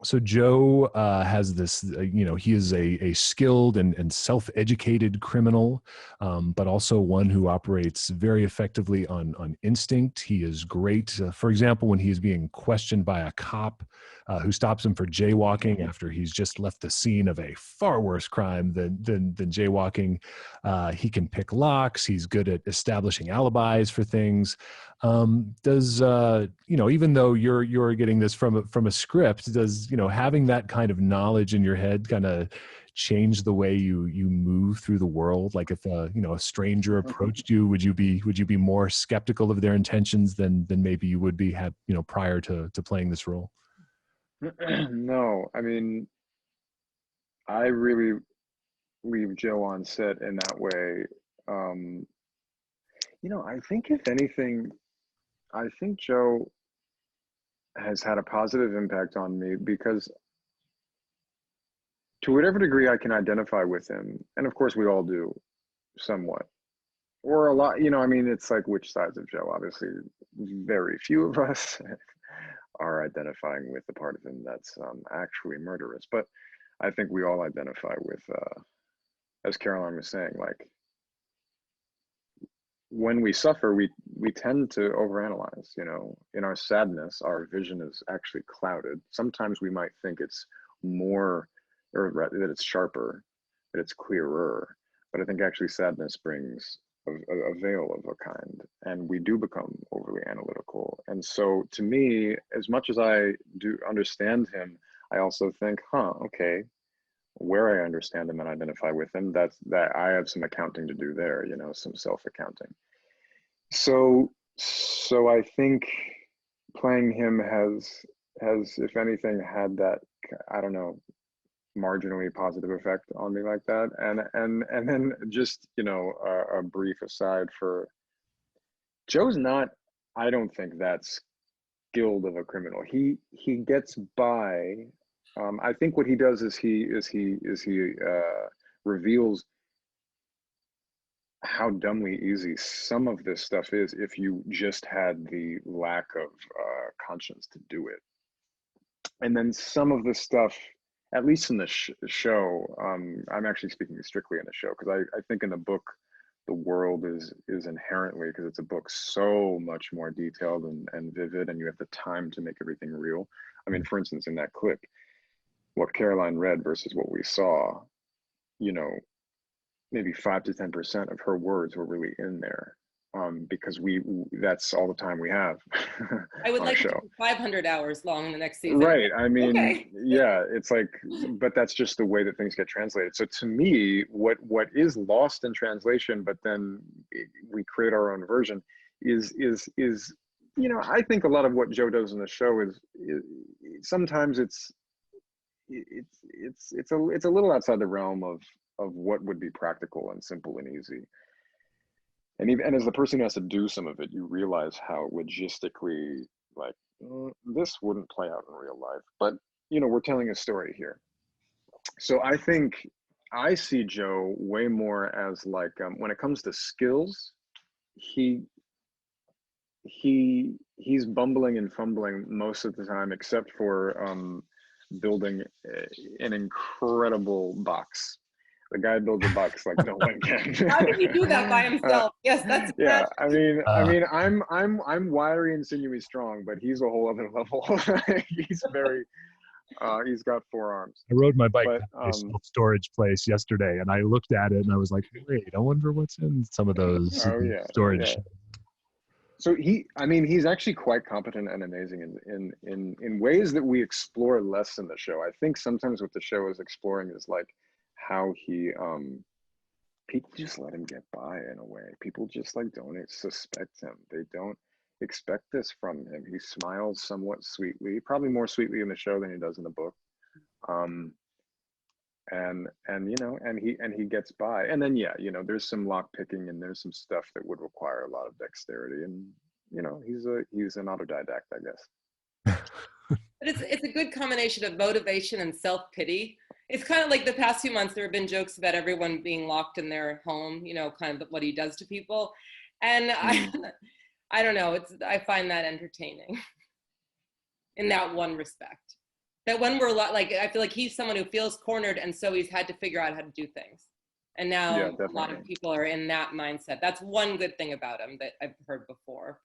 So Joe has this, he is a skilled and self-educated criminal, but also one who operates very effectively on instinct. He is great, for example, when he is being questioned by a cop who stops him for jaywalking after he's just left the scene of a far worse crime than jaywalking. He can pick locks. He's good at establishing alibis for things. Even though you're getting this from a script, does having that kind of knowledge in your head kind of change the way you move through the world? Like if a stranger approached you, would you be more skeptical of their intentions than maybe you would be prior to playing this role? No, I mean, I really leave Joe on set in that way. I think if anything, I think Joe has had a positive impact on me because to whatever degree I can identify with him, and of course we all do somewhat, or a lot, I mean, it's like which sides of Joe? Obviously, very few of us are identifying with the part of him that's actually murderous, but I think we all identify with, as Caroline was saying, like, when we suffer, we tend to overanalyze, in our sadness, our vision is actually clouded. Sometimes we might think it's more, or that it's sharper, that it's clearer, but I think actually sadness brings a veil of a kind, and we do become overly analytical. And so to me, as much as I do understand him, I also think, okay, where I understand him and identify with him, that I have some accounting to do there, some self-accounting. So I think playing him has, if anything, had that, I don't know, marginally positive effect on me like that. And then just, a brief aside for Joe's not, I don't think that's skilled of a criminal. He gets by. I think what he does is he reveals how dumbly easy some of this stuff is if you just had the lack of conscience to do it. And then some of the stuff, at least in the show, I'm actually speaking strictly in the show, because I think in the book, the world is inherently, because it's a book, so much more detailed and vivid, and you have the time to make everything real. I mean, for instance, in that clip, what Caroline read versus what we saw, maybe 5 to 10% of her words were really in there, because that's all the time we have. I would like to to be 500 hours long in the next season. Right. I mean, okay. Yeah, it's like, but that's just the way that things get translated. So to me, what is lost in translation, but then we create our own version, is I think a lot of what Joe does in the show is sometimes it's a little outside the realm of what would be practical and simple and easy. And as the person who has to do some of it, you realize how logistically, like, this wouldn't play out in real life. But, we're telling a story here. So I think I see Joe way more as like, when it comes to skills, he's bumbling and fumbling most of the time, except for building an incredible box. The guy builds a box like no one can. How did he do that by himself? Yes, that's yeah. I mean, I'm wiry and sinewy strong, but he's a whole other level. He's very, he's got 4 arms. I rode my bike to a self-storage place yesterday, and I looked at it and I was like, wait, I wonder what's in some of those storage. Yeah. So he's actually quite competent and amazing in ways that we explore less in the show. I think sometimes what the show is exploring is like how he people just let him get by in a way. People just like don't suspect him. They don't expect this from him. He smiles somewhat sweetly, probably more sweetly in the show than he does in the book. you know, and he gets by. And then yeah, you know, there's some lock picking and there's some stuff that would require a lot of dexterity, and you know, he's an autodidact, I guess. But it's a good combination of motivation and self-pity. It's kind of like the past few months, there have been jokes about everyone being locked in their home, you know, kind of what he does to people. And I don't know, I find that entertaining in that one respect. That when we're like, I feel like he's someone who feels cornered, and so he's had to figure out how to do things. And now Yeah, a lot of people are in that mindset. That's one good thing about him that I've heard before.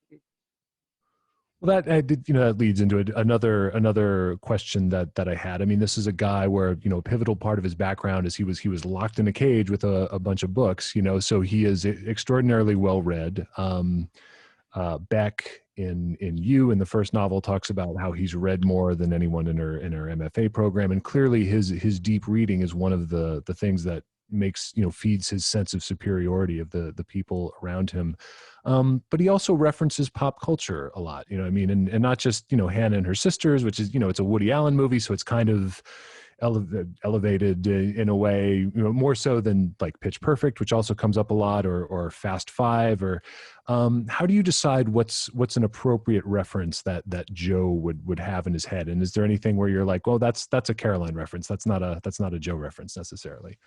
Well, that leads into another question that I had. I mean, this is a guy where, you know, a pivotal part of his background is he was locked in a cage with a bunch of books, you know, so he is extraordinarily well read. Beck in You, in the first novel, talks about how he's read more than anyone in her MFA program, and clearly his deep reading is one of the things that makes, you know, feeds his sense of superiority of the people around him. But he also references pop culture a lot, you know, I mean, and not just, you know, Hannah and Her Sisters, which is, you know, it's a Woody Allen movie, so it's kind of elevated in a way, you know, more so than like Pitch Perfect, which also comes up a lot, or Fast Five, or how do you decide what's an appropriate reference that Joe would have in his head? And is there anything where you're like, well, that's a Caroline reference, that's not a Joe reference necessarily?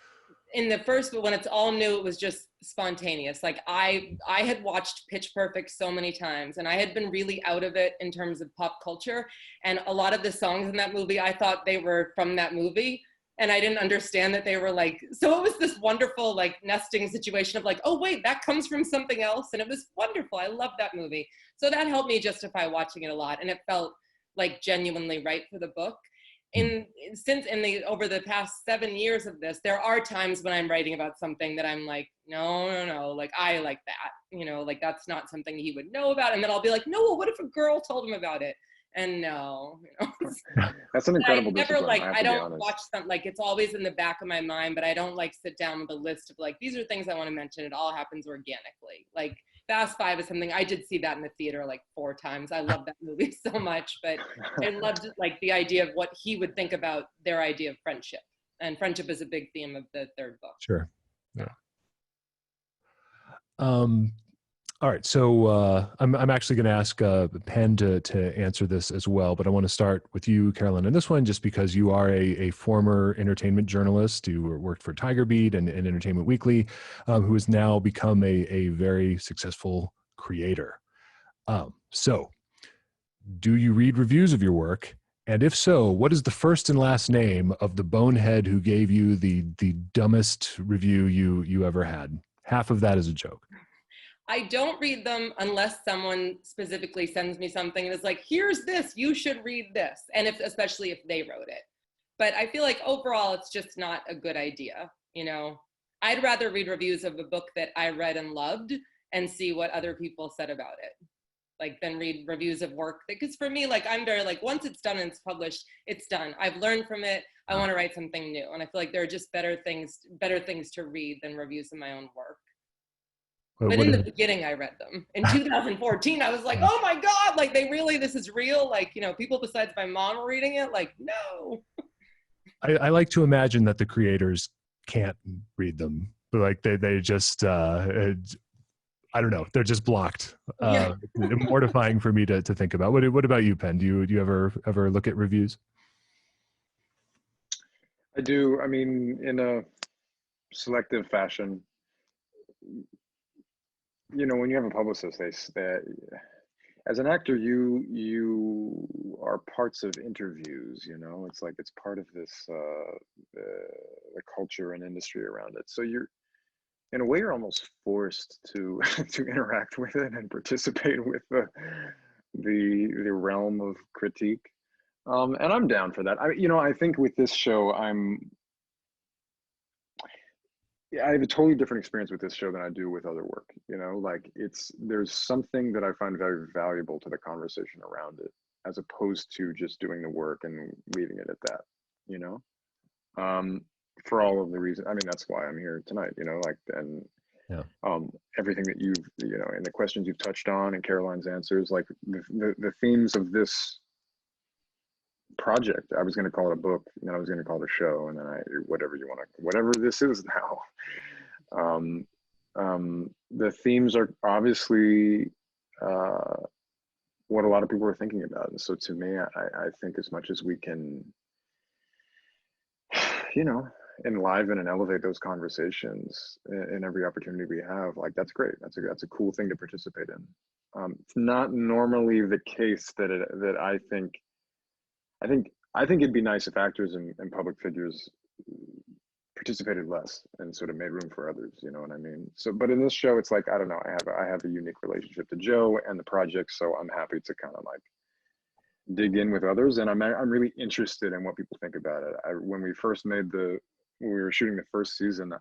In the first, but when it's all new, it was just spontaneous. Like I had watched Pitch Perfect so many times, and I had been really out of it in terms of pop culture. And a lot of the songs in that movie, I thought they were from that movie, and I didn't understand that they were like, so it was this wonderful like nesting situation of like, oh wait, that comes from something else. And it was wonderful. I loved that movie. So that helped me justify watching it a lot. And it felt like genuinely right for the book. Over the past 7 years of this, there are times when I'm writing about something that I'm like, no, like I like that, you know, like that's not something he would know about. And then I'll be like, no, well, what if a girl told him about it? And no, you know. That's an incredible never discipline. like, I don't honest. watch something, like it's always in the back of my mind, but I don't like sit down with a list of like, these are things I want to mention. It all happens organically. Like Fast Five is something, I did see that in the theater like 4 times. I love that movie so much, but I loved like the idea of what he would think about their idea of friendship. And friendship is a big theme of the third book. Sure. Yeah. All right, so I'm actually going to ask Penn to answer this as well, but I want to start with you, Caroline, on this one, just because you are a former entertainment journalist who worked for Tiger Beat and Entertainment Weekly, who has now become a very successful creator. So, do you read reviews of your work? And if so, what is the first and last name of the bonehead who gave you the dumbest review you ever had? Half of that is a joke. I don't read them unless someone specifically sends me something and is like, here's this, you should read this. And especially if they wrote it. But I feel like overall, it's just not a good idea. You know, I'd rather read reviews of a book that I read and loved and see what other people said about it, like than read reviews of work. Because for me, like I'm very like, once it's done and it's published, it's done. I've learned from it. I want to write something new. And I feel like there are just better things to read than reviews of my own work. But in the beginning, I read them. In 2014, I was like, oh my God, like this is real? Like, you know, people besides my mom are reading it? Like, no. I like to imagine that the creators can't read them. Like they just, I don't know, they're just blocked. Yeah. Mortifying for me to think about. What about you, Penn? Do you ever look at reviews? I do. I mean, in a selective fashion. You know, when you have a publicist, they as an actor, you are parts of interviews. You know, it's like it's part of this the culture and industry around it. So you're, in a way, you're almost forced to to interact with it and participate with the realm of critique. And I'm down for that. I think with this show, I have a totally different experience with this show than I do with other work. You know, like there's something that I find very valuable to the conversation around it, as opposed to just doing the work and leaving it at that, you know, for all of the reasons. I mean, that's why I'm here tonight, you know, like, and yeah. Everything that you know, and the questions you've touched on and Caroline's answers, like the themes of this project. I was going to call it a book, and then I was going to call it a show, and then whatever this is now. The themes are obviously what a lot of people are thinking about. And so to me, I think as much as we can, enliven and elevate those conversations in every opportunity we have, like, that's great. That's a cool thing to participate in. It's not normally the case that I think it'd be nice if actors and public figures participated less and sort of made room for others, you know what I mean? So, but in this show, it's like, I don't know, I have a unique relationship to Joe and the project, so I'm happy to kind of like dig in with others, and I'm really interested in what people think about it. When we were shooting the first season,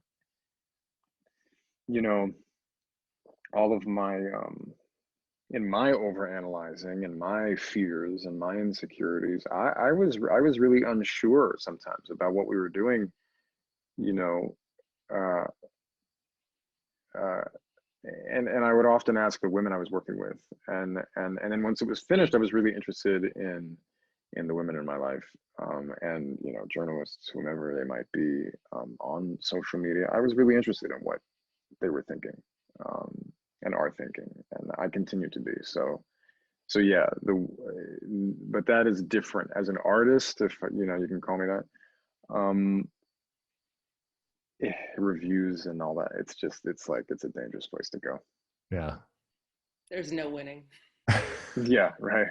all of my in my overanalyzing and my fears and my insecurities, I was really unsure sometimes about what we were doing, uh, and I would often ask the women I was working with, and then once it was finished, I was really interested in the women in my life, and journalists, whomever they might be, on social media. I was really interested in what they were thinking, and are thinking, and I continue to be. So yeah, but that is different as an artist, if you can call me that. Reviews and all that, it's a dangerous place to go. Yeah. There's no winning. Yeah, right.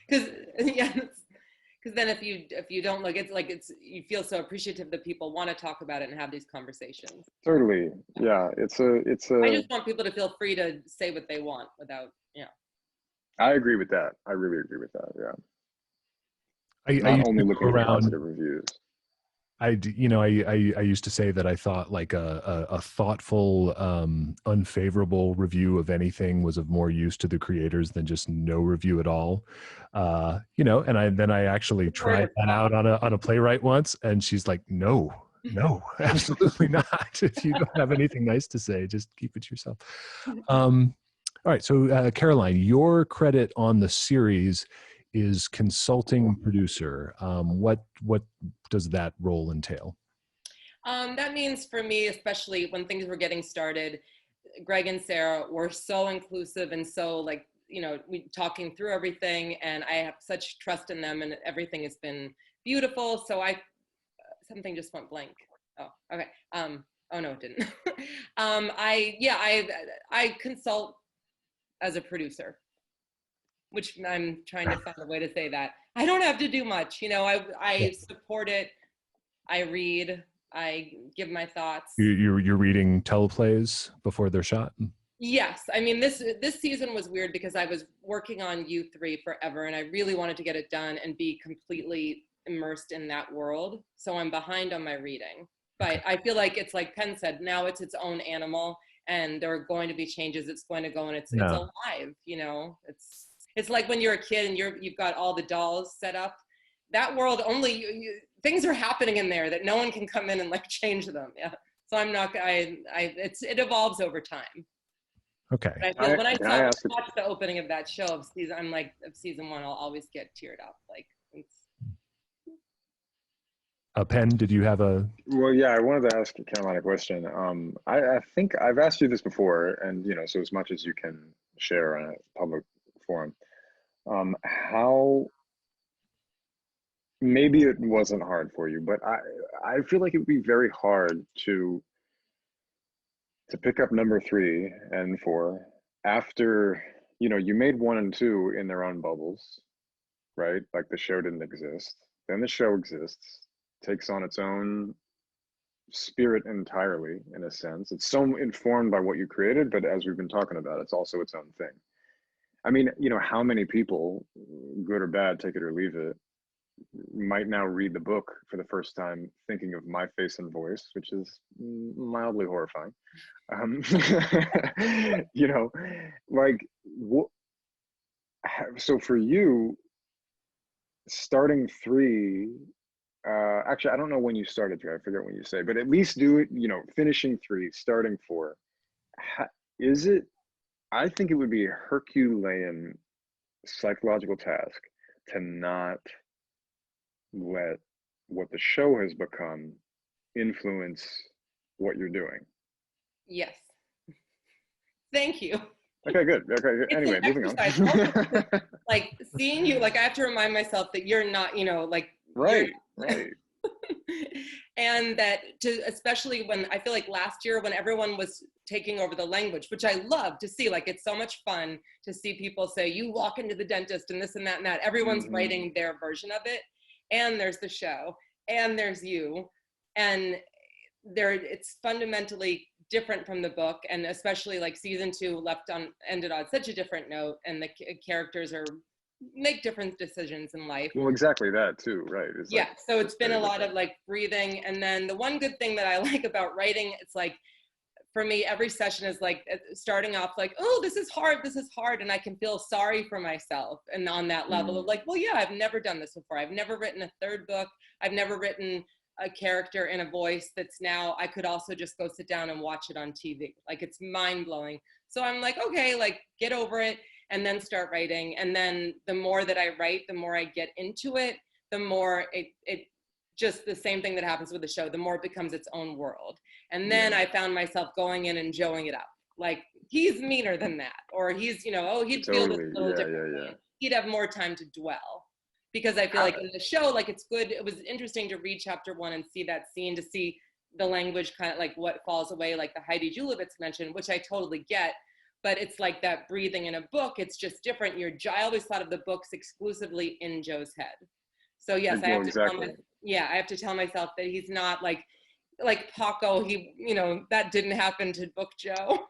Because then if you don't look, you feel so appreciative that people want to talk about it and have these conversations. Totally. Yeah, it's a I just want people to feel free to say what they want without, I agree with that. I really agree with that. Yeah. I Not only looking at around positive reviews. I used to say that I thought like a thoughtful, unfavorable review of anything was of more use to the creators than just no review at all. And I actually tried that out on a playwright once, and she's like, no, absolutely not. If you don't have anything nice to say, just keep it to yourself. All right. So Caroline, your credit on the series is consulting producer. What does that role entail? That means for me, especially when things were getting started, Greg and Sarah were so inclusive and so we talking through everything, and I have such trust in them, and everything has been beautiful. So something just went blank. Oh, okay. Oh no, it didn't. I consult as a producer, which I'm trying to find a way to say that. I don't have to do much, I support it. I read, I give my thoughts. You're reading teleplays before they're shot? Yes. I mean, this season was weird because I was working on U3 forever, and I really wanted to get it done and be completely immersed in that world. So I'm behind on my reading. But I feel like it's like Penn said, now it's its own animal, and there are going to be changes. It's going to go, and it's alive, It's like when you're a kid and you've got all the dolls set up. That world, only things are happening in there that no one can come in and change them. Yeah. So I'm not. It evolves over time. Okay. But I feel when I watch the opening of that show of season one, I'll always get teared up. Penn, did you have a? Well, yeah, I wanted to ask Caroline a question. I think I've asked you this before, and so as much as you can share on a public forum, how maybe it wasn't hard for you, but I feel like it would be very hard to pick up number 3 and 4 after you made 1 and 2 in their own bubbles, right? Like the show didn't exist. Then the show exists, takes on its own spirit entirely, in a sense. It's so informed by what you created, but as we've been talking about, it's also its own thing. I mean, how many people, good or bad, take it or leave it, might now read the book for the first time thinking of my face and voice, which is mildly horrifying. So for you, starting 3, actually, I don't know when you started 3, I forget when you say, but at least do it, finishing 3, starting 4. Is it, I think it would be a Herculean psychological task to not let what the show has become influence what you're doing. Yes. Thank you. Okay, good. Okay, good. Anyway, moving on. Like seeing you, like I have to remind myself that you're not, you know, like right. And that especially when I feel like last year when everyone was taking over the language, which I love to see, like it's so much fun to see people say, you walk into the dentist and this and that and that. Everyone's writing their version of it. And there's the show and there's you. And it's fundamentally different from the book, and especially like season 2 ended on such a different note, and the characters make different decisions in life. Well, exactly that too, right? It's yeah, like, so it's been a lot of like breathing, and then the one good thing that I like about writing, it's like for me every session is like starting off like, oh, this is hard, and I can feel sorry for myself, and on that level of like, well, yeah, I've never done this before. I've never written a third book. I've never written a character in a voice that's now I could also just go sit down and watch it on TV. Like it's mind-blowing. So I'm like, okay, like get over it and then start writing. And then the more that I write, the more I get into it, the more it just the same thing that happens with the show, the more it becomes its own world. And then I found myself going in and joeing it up. Like he's meaner than that, or he's, you know, oh, he'd feel this a little differently. He'd have more time to dwell. Because I feel like in the show, like it's good. It was interesting to read chapter 1 and see that scene, to see the language kind of like what falls away, like the Heidi Julavitz mentioned, which I totally get. But it's like that breathing in a book. It's just different. I always thought of the books exclusively in Joe's head. So yes, I have to tell myself that he's not like Paco. He, you know, that didn't happen to Book Joe.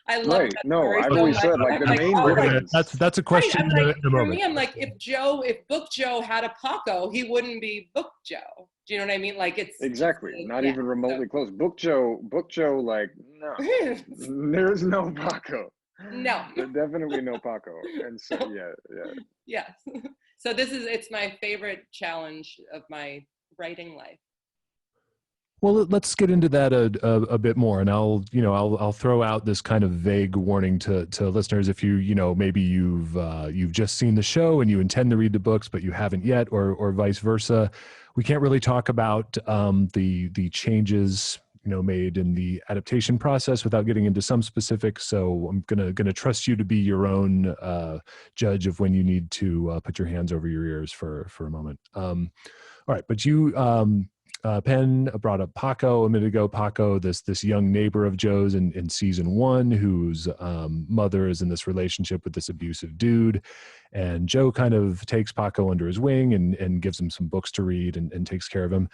I love that story. I've always said like the main difference. That's a question in a moment. For me, I'm like, if Book Joe had a Paco, he wouldn't be Book Joe. Do you know what I mean? Like it's exactly not even remotely close. Book Joe, like no, there's no Paco. No, there's definitely no Paco. And so yes. So it's my favorite challenge of my writing life. Well, let's get into that a bit more, and I'll throw out this kind of vague warning to listeners if maybe you've just seen the show and you intend to read the books but you haven't yet, or vice versa. We can't really talk about the changes made in the adaptation process without getting into some specifics. So I'm gonna trust you to be your own judge of when you need to put your hands over your ears for a moment. All right, but you. Penn brought up Paco a minute ago. Paco, this young neighbor of Joe's in season 1, whose mother is in this relationship with this abusive dude, and Joe kind of takes Paco under his wing and gives him some books to read and takes care of him.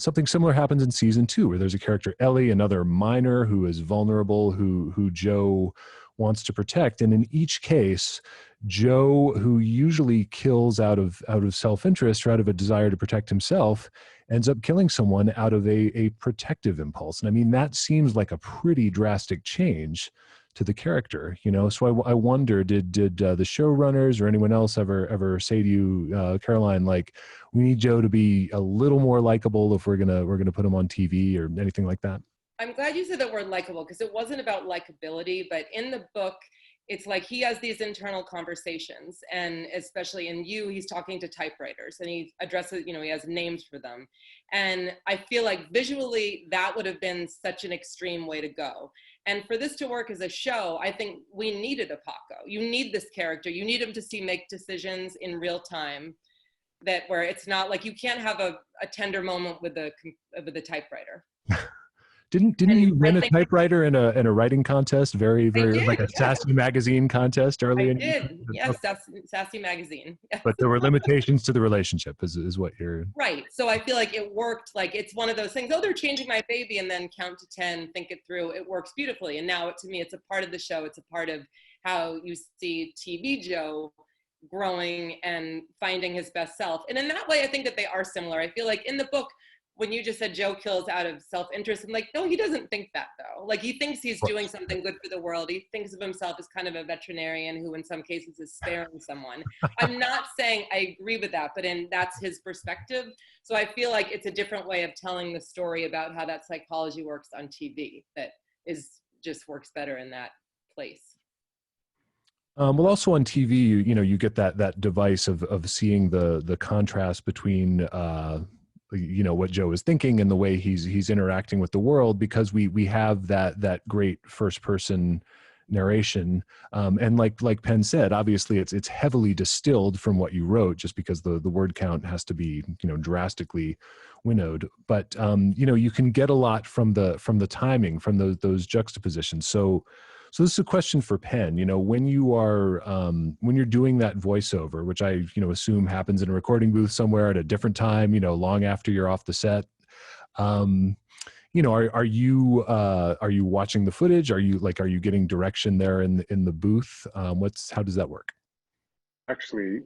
Something similar happens in season 2, where there's a character, Ellie, another minor who is vulnerable, who Joe wants to protect, and in each case, Joe, who usually kills out of self-interest or out of a desire to protect himself, ends up killing someone out of a protective impulse. And I mean, that seems like a pretty drastic change to the character, So I wonder, did the showrunners or anyone else ever say to you, Caroline, like, we need Joe to be a little more likable if we're gonna put him on TV or anything like that? I'm glad you said that word likable, because it wasn't about likability, but in the book, it's like he has these internal conversations, and especially in You, he's talking to typewriters and he addresses, he has names for them. And I feel like visually that would have been such an extreme way to go. And for this to work as a show, I think we needed a Paco. You need this character. You need him to make decisions in real time, where it's not like you can't have a tender moment with the typewriter. Didn't you win a typewriter in a writing contest? Very like a Sassy Magazine contest early. I did. Yes, Sassy Magazine. Yes. But there were limitations to the relationship, is what you're right. So I feel like it worked. Like it's one of those things. Oh, they're changing my baby, and then count to 10, think it through. It works beautifully. And now to me, it's a part of the show. It's a part of how you see TV Joe growing and finding his best self. And in that way, I think that they are similar. I feel like in the book, when you just said Joe kills out of self-interest, I'm like, no, he doesn't think that though. Like he thinks he's doing something good for the world. He thinks of himself as kind of a veterinarian who in some cases is sparing someone. I'm not saying I agree with that, but that's his perspective. So I feel like it's a different way of telling the story about how that psychology works on TV that just works better in that place. Well, also on TV, you get that device of seeing the contrast between what Joe is thinking and the way he's interacting with the world, because we have that great first person narration, and like Penn said, obviously it's heavily distilled from what you wrote, just because the word count has to be drastically winnowed. But you can get a lot from the timing, from those juxtapositions. So this is a question for Penn. When you're doing that voiceover, which I assume happens in a recording booth somewhere at a different time, long after you're off the set. Are you watching the footage? Are you getting direction there in the booth? How does that work? Actually,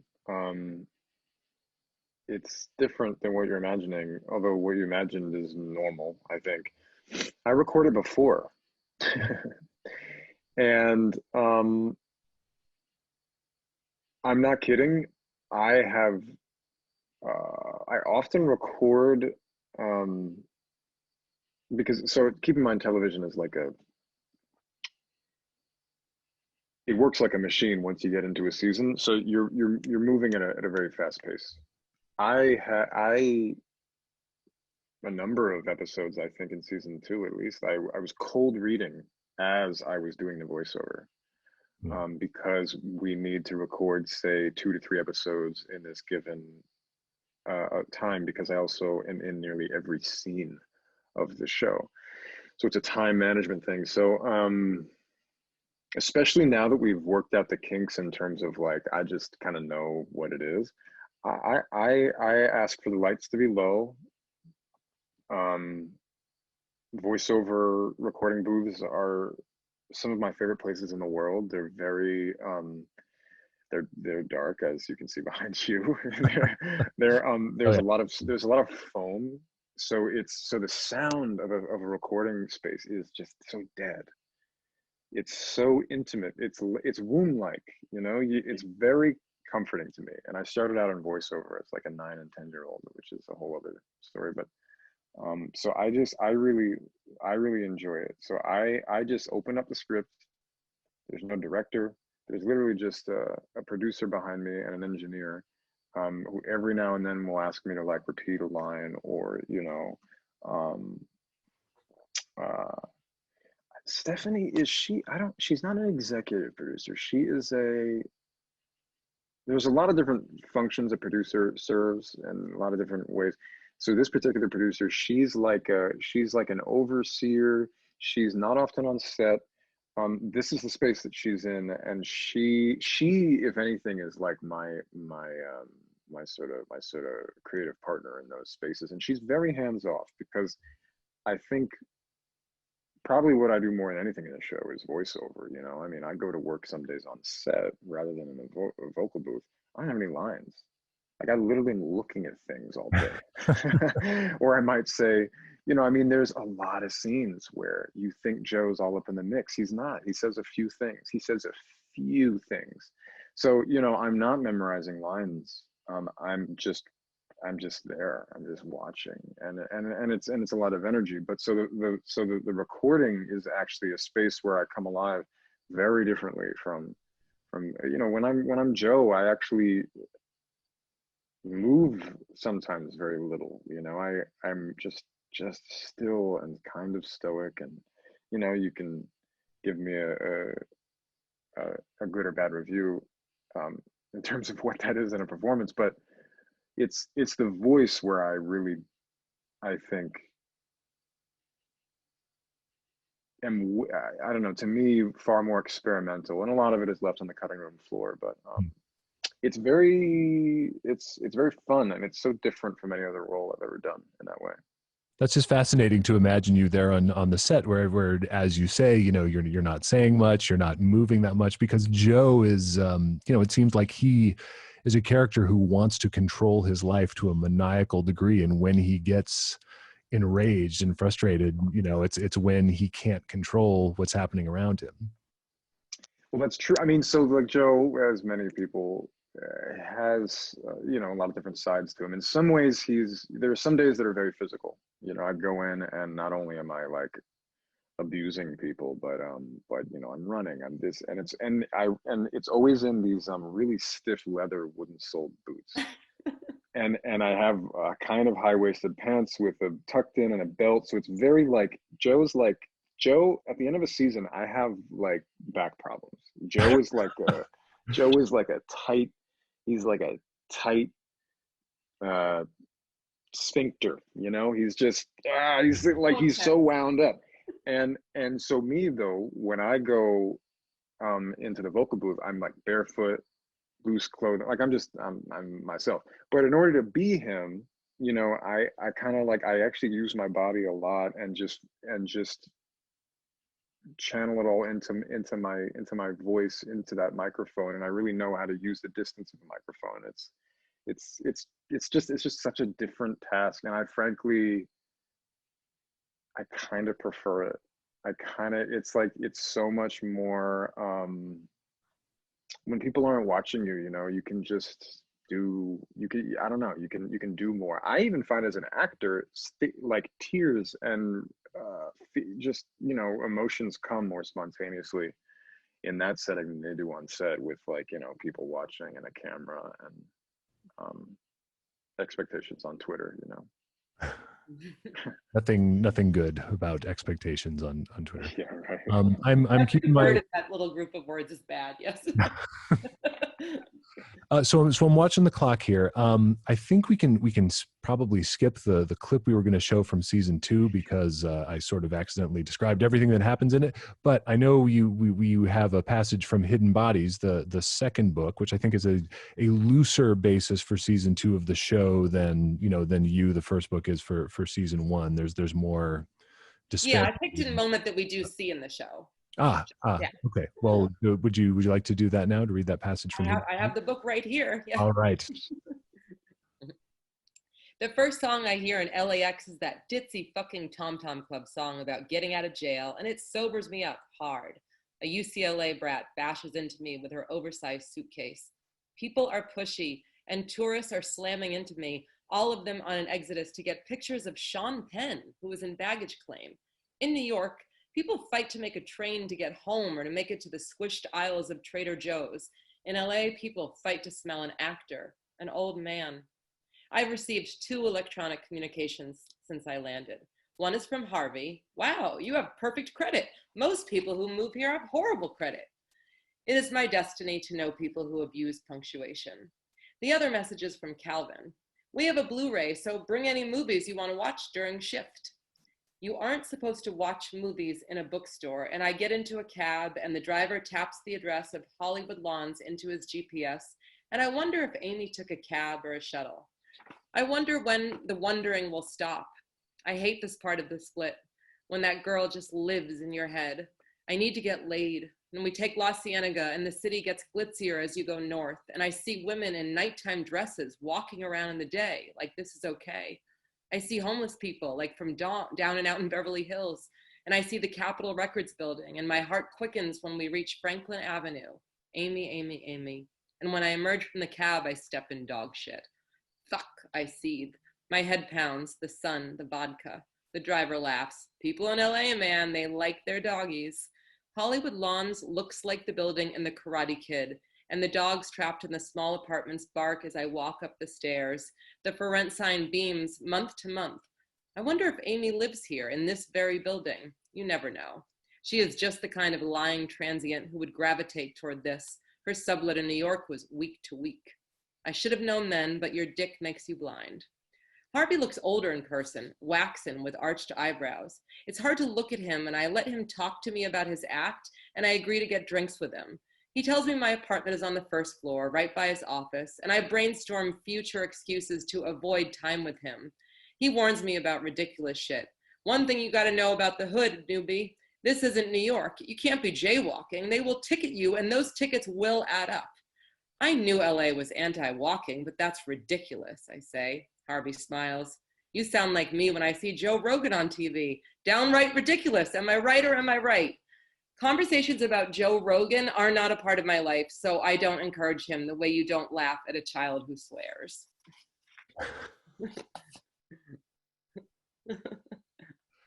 it's different than what you're imagining. Although what you imagined is normal, I think. I recorded before. And I'm not kidding. I often record, because, so keep in mind, television is it works like a machine once you get into a season. So you're moving at a very fast pace. A number of episodes, I think in season 2 at least, I was cold reading as I was doing the voiceover, because we need to record, say, 2 to 3 episodes in this given time, because I also am in nearly every scene of the show. So it's a time management thing. So especially now that we've worked out the kinks in terms of I just kind of know what it is. I ask for the lights to be low. Voiceover recording booths are some of my favorite places in the world. They're very they're dark, as you can see behind you. there's a lot of foam, so the sound of a recording space is just so dead. It's so intimate. It's womb-like, it's very comforting to me. And I started out in voiceover as a 9 and 10-year-old, which is a whole other story. But so I really enjoy it. So I just open up the script. There's no director. There's literally just a producer behind me and an engineer, who every now and then will ask me to repeat a line, or Stephanie, she's not an executive producer. She is there's a lot of different functions a producer serves in a lot of different ways. So this particular producer, she's like an overseer. She's not often on set. This is the space that she's in, and she, if anything, is like my sort of creative partner in those spaces. And she's very hands off, because I think probably what I do more than anything in the show is voiceover. I mean, I go to work some days on set rather than in a vocal booth. I don't have any lines. I literally am looking at things all day. Or I might say, there's a lot of scenes where you think Joe's all up in the mix. He's not. He says a few things. So, I'm not memorizing lines. I'm just there. I'm just watching, and it's a lot of energy. But so the recording is actually a space where I come alive very differently from when I'm Joe. I actually move sometimes very little. I'm just still and kind of stoic, and you can give me a good or bad review in terms of what that is in a performance, but it's the voice where I think I don't know, to me, far more experimental, and a lot of it is left on the cutting room floor. But it's very fun, and it's so different from any other role I've ever done in that way. That's just fascinating to imagine you there on the set where, as you say, you're not saying much, you're not moving that much, because Joe is, it seems like he is a character who wants to control his life to a maniacal degree. And when he gets enraged and frustrated, it's when he can't control what's happening around him. Well, that's true. I mean, so Joe, as many people, has a lot of different sides to him. In some ways, there are some days that are very physical. I go in, and not only am I abusing people, but you know, I'm running, I'm this, and it's always in these really stiff leather wooden soled boots. And I have kind of high-waisted pants with a tucked in and a belt, so it's very like Joe. At the end of a season, I have like back problems. Joe is like a tight. He's like a tight sphincter. You know, he's just he's like he's so wound up. And so me though, when I go into the vocal booth, I'm like barefoot, loose clothing, like I'm myself. But in order to be him, you know, I kind of like, I actually use my body a lot and just channel it all into my voice, into that microphone, and I really know how to use the distance of the microphone. It's just such a different task, and I kind of prefer it. It's like, it's so much more when people aren't watching you, you know, you can just I don't know, you can do more. I even find as an actor, like tears and just, you know, emotions come more spontaneously in that setting than they do on set with, like, you know, people watching and a camera and expectations on Twitter, you know. Nothing good about expectations on Twitter. Yeah, right. I'm keeping my that little group of words is bad. Yes. So I'm watching the clock here. I think we can probably skip the clip we were going to show from season 2 because I sort of accidentally described everything that happens in it. But I know we have a passage from Hidden Bodies, the second book, which I think is a looser basis for season 2 of the show than the first book is for season 1. There's more despair. Yeah, I picked a moment that we do see in the show. Yeah. Okay. Well, would you like to do that now, to read that passage from I have the book right here. Yeah. All right. The first song I hear in LAX is that ditzy fucking Tom Tom Club song about getting out of jail, and it sobers me up hard. A UCLA brat bashes into me with her oversized suitcase. People are pushy, and tourists are slamming into me, all of them on an exodus to get pictures of Sean Penn, who was in baggage claim. In New York, people fight to make a train to get home or to make it to the squished aisles of Trader Joe's. In LA, people fight to smell an actor, an old man. I've received 2 electronic communications since I landed. One is from Harvey. Wow, you have perfect credit. Most people who move here have horrible credit. It is my destiny to know people who abuse punctuation. The other message is from Calvin. We have a Blu-ray, so bring any movies you want to watch during shift. You aren't supposed to watch movies in a bookstore, and I get into a cab and the driver taps the address of Hollywood Lawns into his GPS, and I wonder if Amy took a cab or a shuttle. I wonder when the wondering will stop. I hate this part of the split, when that girl just lives in your head. I need to get laid. And we take La Cienega and the city gets glitzier as you go north, and I see women in nighttime dresses walking around in the day like this is okay. I see homeless people like from down and out in Beverly Hills, and I see the Capitol Records building, and my heart quickens when we reach Franklin Avenue. Amy, Amy, Amy. And when I emerge from the cab, I step in dog shit. Fuck, I seethe. My head pounds, the sun, the vodka. The driver laughs. People in LA, man, they like their doggies. Hollywood Lawns looks like the building in The Karate Kid, and the dogs trapped in the small apartments bark as I walk up the stairs. The for rent sign beams month to month. I wonder if Amy lives here in this very building. You never know. She is just the kind of lying transient who would gravitate toward this. Her sublet in New York was week to week. I should have known then, but your dick makes you blind. Harvey looks older in person, waxen with arched eyebrows. It's hard to look at him, and I let him talk to me about his act, and I agree to get drinks with him. He tells me my apartment is on the first floor, right by his office, and I brainstorm future excuses to avoid time with him. He warns me about ridiculous shit. One thing you gotta know about the hood, newbie, this isn't New York. You can't be jaywalking. They will ticket you, and those tickets will add up. I knew LA was anti-walking, but that's ridiculous, I say. Harvey smiles. You sound like me when I see Joe Rogan on TV. Downright ridiculous. Am I right or am I right? Conversations about Joe Rogan are not a part of my life, so I don't encourage him the way you don't laugh at a child who swears.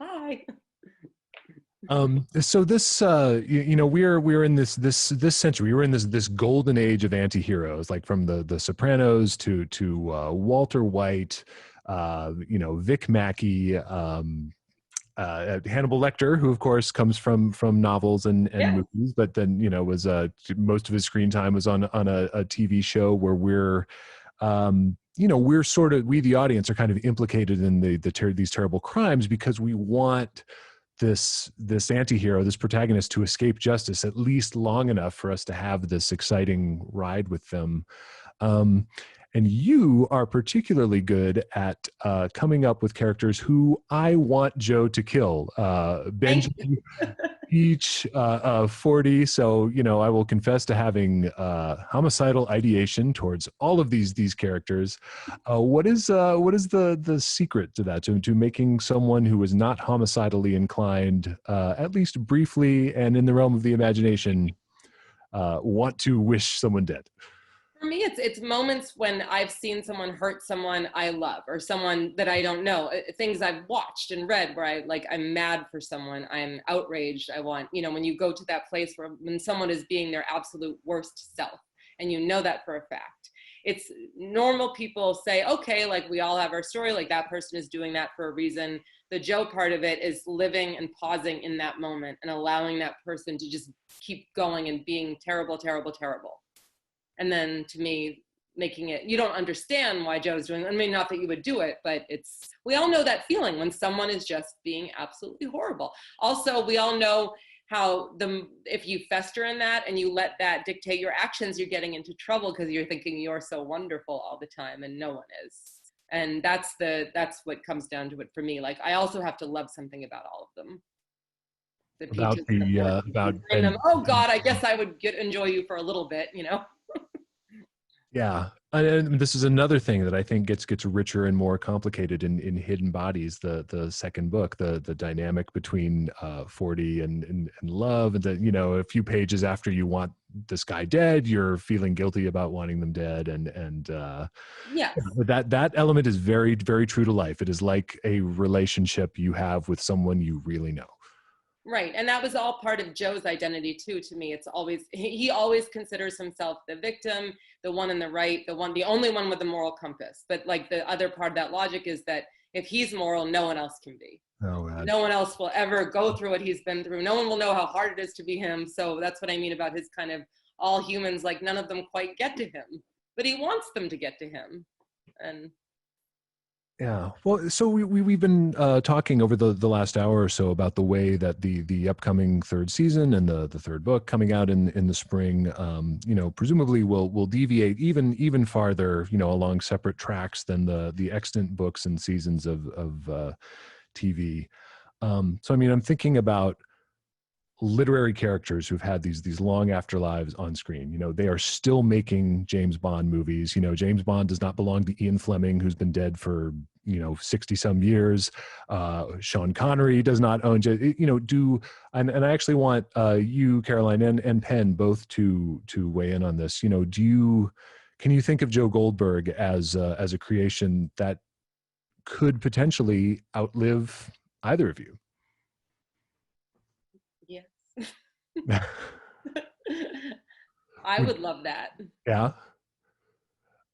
Hi. So this, we're in this century. We're in this golden age of anti-heroes, like from the Sopranos to Walter White, Vic Mackey, Hannibal Lecter, who of course comes from novels and movies, but then was most of his screen time was on a TV show where we're sort of, we the audience are kind of implicated in these terrible crimes because we want this anti-hero, this protagonist, to escape justice at least long enough for us to have this exciting ride with them. And you are particularly good at coming up with characters who I want Joe to kill. Benji, Peach, 40. So, I will confess to having homicidal ideation towards all of these characters. What is the secret to that, to making someone who is not homicidally inclined, at least briefly and in the realm of the imagination, want to wish someone dead? For me, it's moments when I've seen someone hurt someone I love or someone that I don't know. Things I've watched and read where I'm mad for someone, I'm outraged. I want, when you go to that place when someone is being their absolute worst self, and that for a fact. It's normal people say, okay, we all have our story, that person is doing that for a reason. The Joe part of it is living and pausing in that moment and allowing that person to just keep going and being terrible, terrible, terrible. And then to me, making it, you don't understand why Joe's doing it. I mean, not that you would do it, but we all know that feeling when someone is just being absolutely horrible. Also, we all know how if you fester in that and you let that dictate your actions, you're getting into trouble because you're thinking you're so wonderful all the time and no one is. And that's what comes down to it for me. I also have to love something about all of them. Oh God, I guess I would enjoy you for a little bit, Yeah, and this is another thing that I think gets richer and more complicated in Hidden Bodies, the second book, the dynamic between 40 and love, and a few pages after you want this guy dead, you're feeling guilty about wanting them dead, and that element is very, very true to life. It is like a relationship you have with someone you really know. Right. And that was all part of Joe's identity too. To me, he always considers himself the victim, the one in the right, the only one with a moral compass. But the other part of that logic is that if he's moral, no one else can be. Oh, God. No one else will ever go through what he's been through. No one will know how hard it is to be him. So that's what I mean about his kind of all humans, none of them quite get to him, but he wants them to get to him. And yeah, well, so we've been talking over the last hour or so about the way that the upcoming third season and the third book coming out in the spring, presumably will deviate even farther, along separate tracks than the extant books and seasons of TV. So I mean, I'm thinking about literary characters who've had these long afterlives on screen. They are still making James Bond movies. James Bond does not belong to Ian Fleming, who's been dead for 60 some years. Sean Connery does not own, and I actually want you, Caroline, and Penn both to weigh in on this. Can you think of Joe Goldberg as a creation that could potentially outlive either of you? Yes. I would love that. Yeah.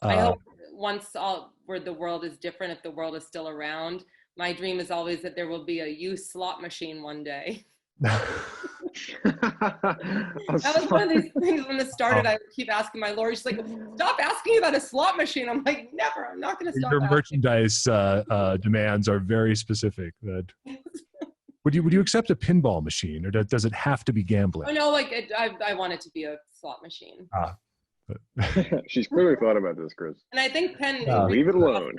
I hope once where the world is different, if the world is still around, my dream is always that there will be a used slot machine one day. That was one of these things when this started. I would keep asking my lawyer, she's like, stop asking about a slot machine. I'm like, never, I'm not going to stop. Your merchandise demands are very specific. Would you accept a pinball machine, or does it have to be gambling? Oh no, I want it to be a slot machine. She's clearly thought about this, Chris. And I think Penn, leave it alone.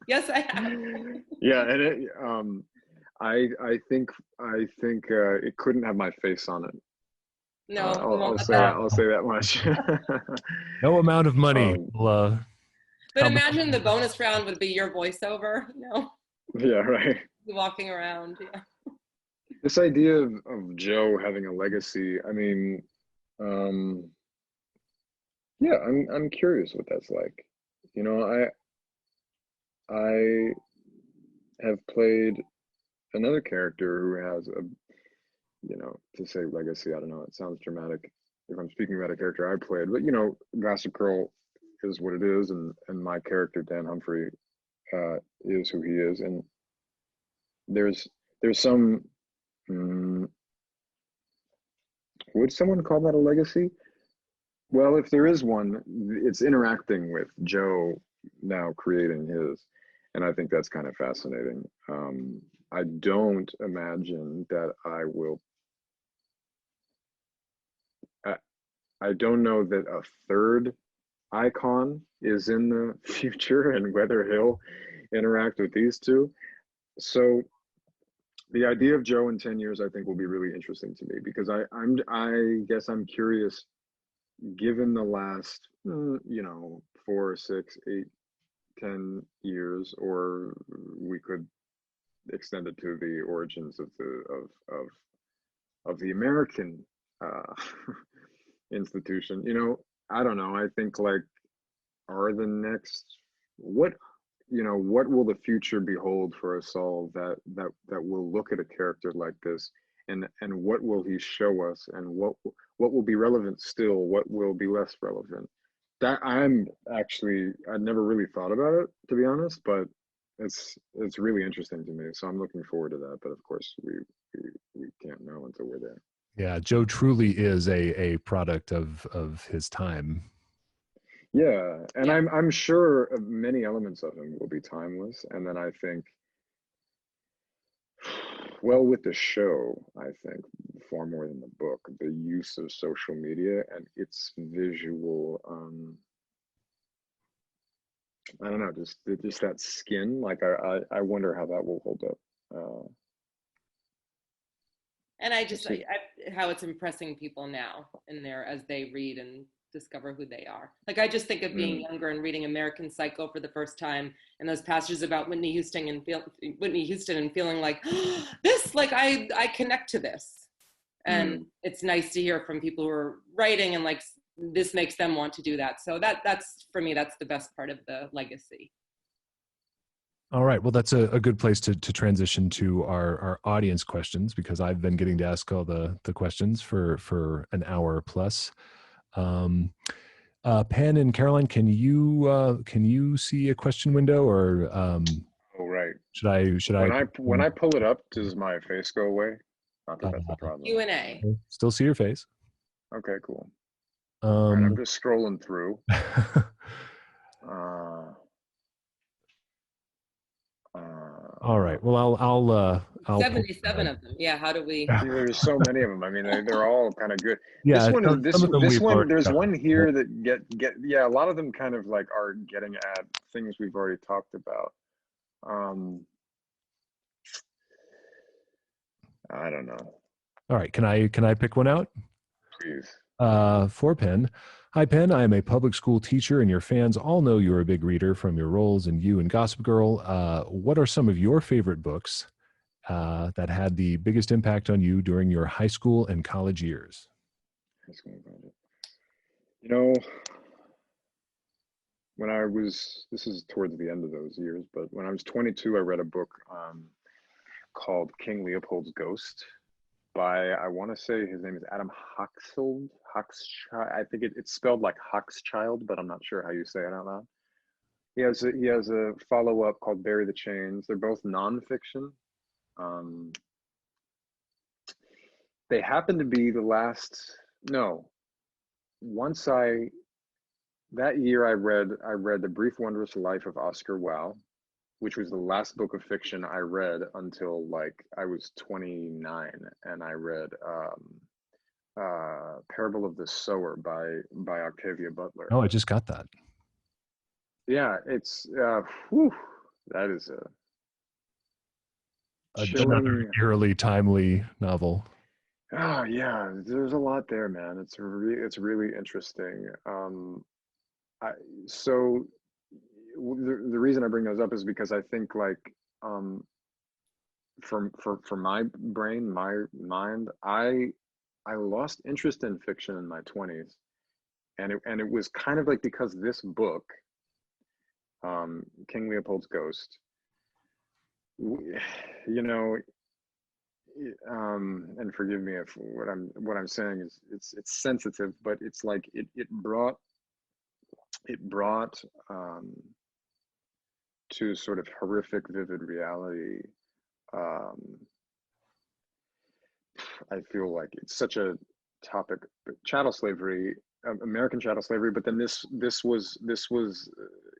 Yes, I have. Yeah, and I think it couldn't have my face on it. No, I'll say that much. No amount of money. But imagine the bonus round would be your voiceover. Yeah, right. Walking around. Yeah. This idea of Joe having a legacy. I mean, yeah, I'm curious what that's like. I have played another character who has you know, to say legacy, I don't know, it sounds dramatic if I'm speaking about a character I played, but you know, Gossip Girl is what it is, and my character Dan Humphrey is who he is, and there's some would someone call that a legacy? Well, if there is one, it's interacting with Joe now creating his, and I think that's kind of fascinating. I don't imagine that I will. I don't know that a third icon is in the future and whether he'll interact with these two. So the idea of Joe in 10 years, I think, will be really interesting to me, because I guess I'm curious, given the last, you know, 4, 6, 8, 10 years, or we could extend it to the origins of the American institution. You know, I don't know. I think, like, are the next, what, you know, what will the future behold for us all that will look at a character like this, and what will he show us, and what will be relevant still, what will be less relevant? That I'd never really thought about it, to be honest, but it's really interesting to me. So I'm looking forward to that. But of course, we can't know until we're there. Yeah, Joe truly is a product of his time. Yeah, and yeah. I'm sure many elements of him will be timeless. And then I think, well, with the show, I think far more than the book, the use of social media and its visual, I don't know, just that skin. Like I wonder how that will hold up. And how it's impressing people now in there as they read and discover who they are. Like, I just think of being younger and reading American Psycho for the first time, and those passages about Whitney Houston and feeling like, oh, this, like, I connect to this. And it's nice to hear from people who are writing and, like, this makes them want to do that. So that's for me, that's the best part of the legacy. All right. Well, that's a good place to transition to our audience questions, because I've been getting to ask all the questions for an hour plus. Penn and Caroline, can you see a question window, or oh, right. Should I when I pull it up, does my face go away? Not that that's the problem. Q&A. Still see your face. Okay, cool. Right, I'm just scrolling through. All right. Well, I'll 77 of them. Yeah. How do we? There's so many of them. I mean, they're all kind of good. Yeah. This one. There's one here that get. Yeah, a lot of them kind of like are getting at things we've already talked about. I don't know. All right. Can I pick one out? Please. For Penn. Hi, Penn. I am a public school teacher, and your fans all know you're a big reader from your roles in You and Gossip Girl. What are some of your favorite books that had the biggest impact on you during your high school and college years? You know, this is towards the end of those years, but when I was 22, I read a book called King Leopold's Ghost by, I want to say his name is Adam Hochschild. I think it's spelled like Hochschild, but I'm not sure how you say it out loud. He has a follow-up called Bury the Chains. They're both nonfiction. They happen to be that year I read The Brief Wondrous Life of Oscar Wilde, which was the last book of fiction I read until, like, I was 29, and I read Parable of the Sower by Octavia Butler. Oh, I just got that. Yeah, it's that is another eerily timely novel. Oh yeah, there's a lot there, man. It's really interesting. So the reason I bring those up is because I think, like, for my brain, my mind, I lost interest in fiction in my 20s, and it was kind of like because this book, King Leopold's Ghost, you know, and forgive me if what I'm saying is it's sensitive, but it's like it brought to sort of horrific, vivid reality. I feel like it's such a topic, chattel slavery, American chattel slavery, but then this was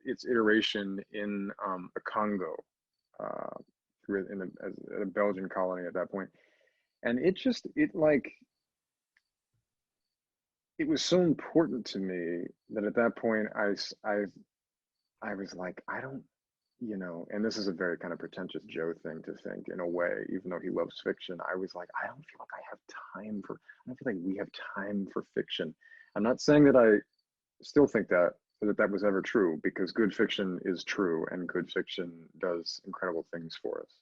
its iteration in the Congo, in a Belgian colony at that point, and it was so important to me that at that point I was like, I don't, and this is a very kind of pretentious Joe thing to think in a way, even though he loves fiction. I was like, I don't feel like I don't feel like we have time for fiction. I'm not saying that I still think that was ever true, because good fiction is true and good fiction does incredible things for us.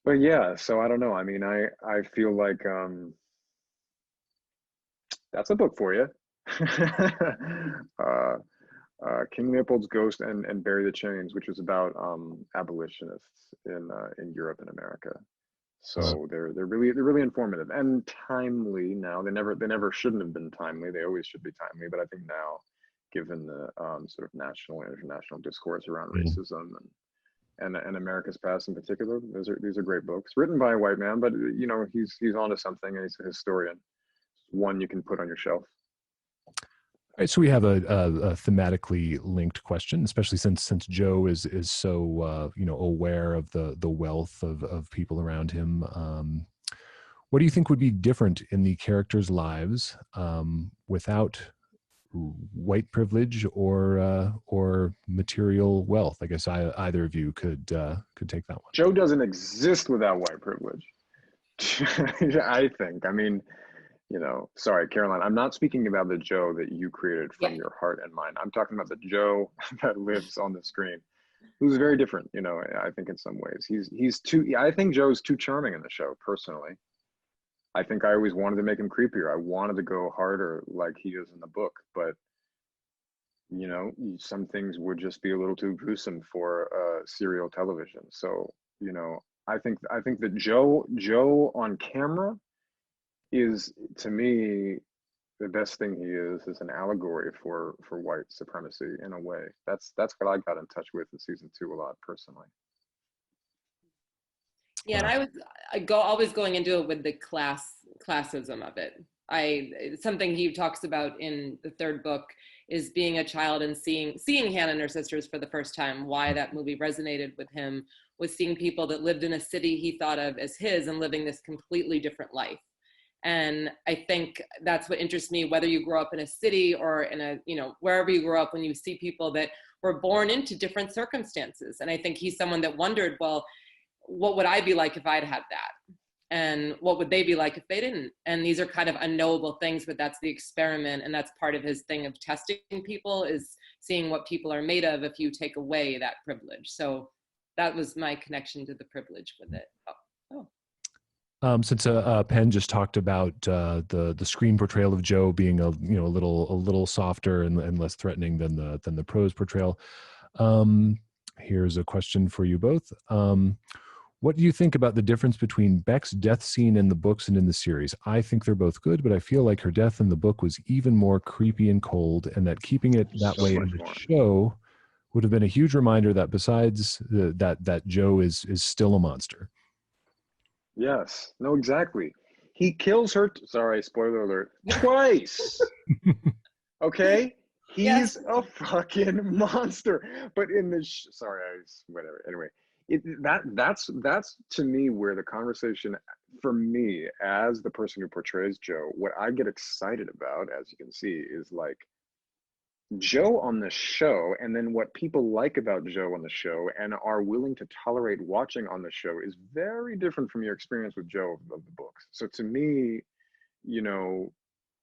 But yeah, so I don't know. I mean, I feel like that's a book for you. King Leopold's Ghost and Bury the Chains, which was about abolitionists in Europe and America. So they're really informative and timely now. They never shouldn't have been timely. They always should be timely, but I think now, given the sort of national and international discourse around racism and America's past in particular, these are great books written by a white man, but he's onto something, and he's a historian. One you can put on your shelf. All right, so we have a thematically linked question, especially since Joe is so aware of the wealth of people around him. What do you think would be different in the characters' lives without white privilege or material wealth? I guess either of you could take that one. Joe doesn't exist without white privilege. I think. I mean, sorry, Caroline, I'm not speaking about the Joe that you created from your heart and mind. I'm talking about the Joe that lives on the screen, who's very different, I think in some ways. I think Joe's too charming in the show, personally. I think I always wanted to make him creepier. I wanted to go harder like he is in the book, but some things would just be a little too gruesome for serial television. So, I think that Joe on camera is, to me, the best thing he is an allegory for white supremacy in a way. That's what I got in touch with in season 2 a lot, personally. Yeah, and I always going into it with the classism of it. Something he talks about in the 3rd book is being a child and seeing Hannah and her sisters for the first time. Why that movie resonated with him was seeing people that lived in a city he thought of as his and living this completely different life. And I think that's what interests me, whether you grow up in a city or in a, wherever you grow up, when you see people that were born into different circumstances. And I think he's someone that wondered, well, what would I be like if I'd had that? And what would they be like if they didn't? And these are kind of unknowable things, but that's the experiment. And that's part of his thing of testing people, is seeing what people are made of if you take away that privilege. So that was my connection to the privilege with it. Since Penn just talked about the screen portrayal of Joe being a little softer and less threatening than the prose portrayal, here's a question for you both. What do you think about the difference between Beck's death scene in the books and in the series? I think they're both good, but I feel like her death in the book was even more creepy and cold, and that keeping it that way in the show would have been a huge reminder that besides that Joe is still a monster. Yes, no, exactly. He kills her, sorry, spoiler alert, twice. Okay? He's a fucking monster. But in the, whatever, anyway. That's to me where the conversation, for me, as the person who portrays Joe, what I get excited about, as you can see, is like Joe on the show, and then what people like about Joe on the show and are willing to tolerate watching on the show is very different from your experience with Joe of the books. So to me,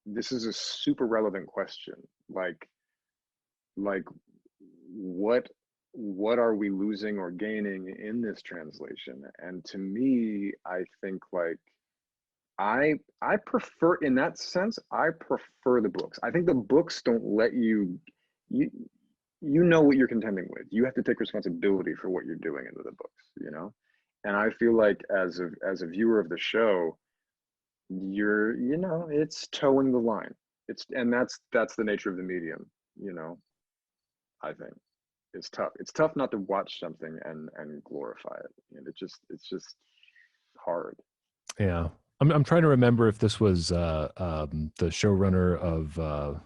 this is a super relevant question. Like what are we losing or gaining in this translation? And to me, I think like I prefer, in that sense, I prefer the books. I think the books don't let you know what you're contending with. You have to take responsibility for what you're doing into the books, And I feel like as a viewer of the show, you're, it's towing the line. And that's the nature of the medium, I think. It's tough. It's tough not to watch something and glorify it. And it's just hard. Yeah. I'm trying to remember if this was the showrunner of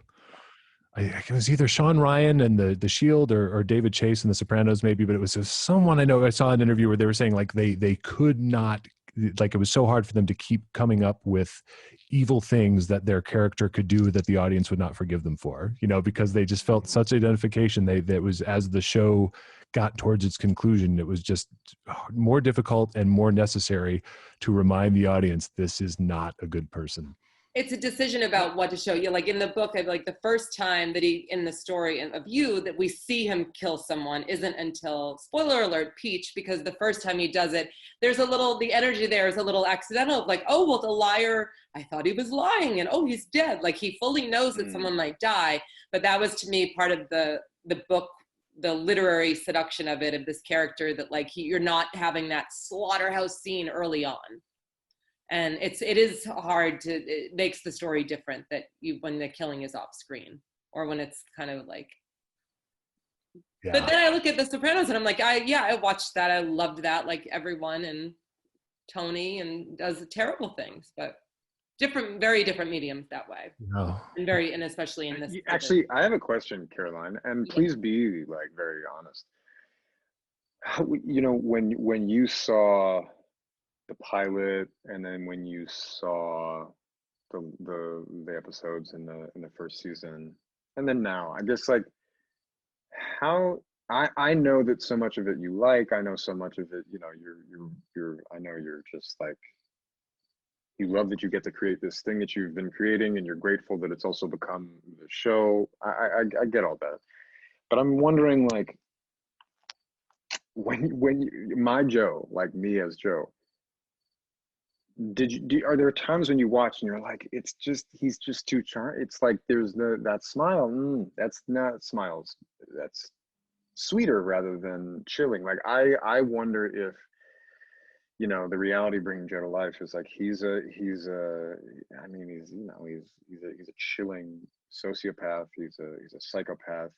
it was either Sean Ryan and the Shield or David Chase and The Sopranos maybe, but it was someone I know. I saw an interview where they were saying like they could not, like it was so hard for them to keep coming up with evil things that their character could do that the audience would not forgive them for, because they just felt such identification. That was, as the show got towards its conclusion, it was just more difficult and more necessary to remind the audience this is not a good person. It's a decision about what to show you. Like in the book, like the first time that in the story of You, that we see him kill someone isn't until, spoiler alert, Peach, because the first time he does it, the energy there is a little accidental, like, oh, well, the liar, I thought he was lying, and oh, he's dead. Like he fully knows that someone might die. But that was, to me, part of the book, the literary seduction of it, of this character, that like you're not having that slaughterhouse scene early on. And it is hard it makes the story different when the killing is off screen, or when it's kind of like, yeah. But then I look at The Sopranos and I'm like, I watched that. I loved that, like everyone, and Tony, and does terrible things, but very different mediums that way. No. And especially in this. Actually, I have a question, Caroline, and please be like very honest. How, when you saw the pilot, and then when you saw the episodes in the first season, and then now, I guess, like, how I know that so much of it you like, I know so much of it, you're I know you're just like, you love that you get to create this thing that you've been creating, and you're grateful that it's also become the show. I get all that, but I'm wondering, like, my Joe, like me as Joe, are there times when you watch and you're like, he's just too charming? It's like there's that smile, that's not smiles, that's sweeter rather than chilling. Like I wonder if the reality bringing Joe to life is like he's a chilling sociopath, he's a psychopath,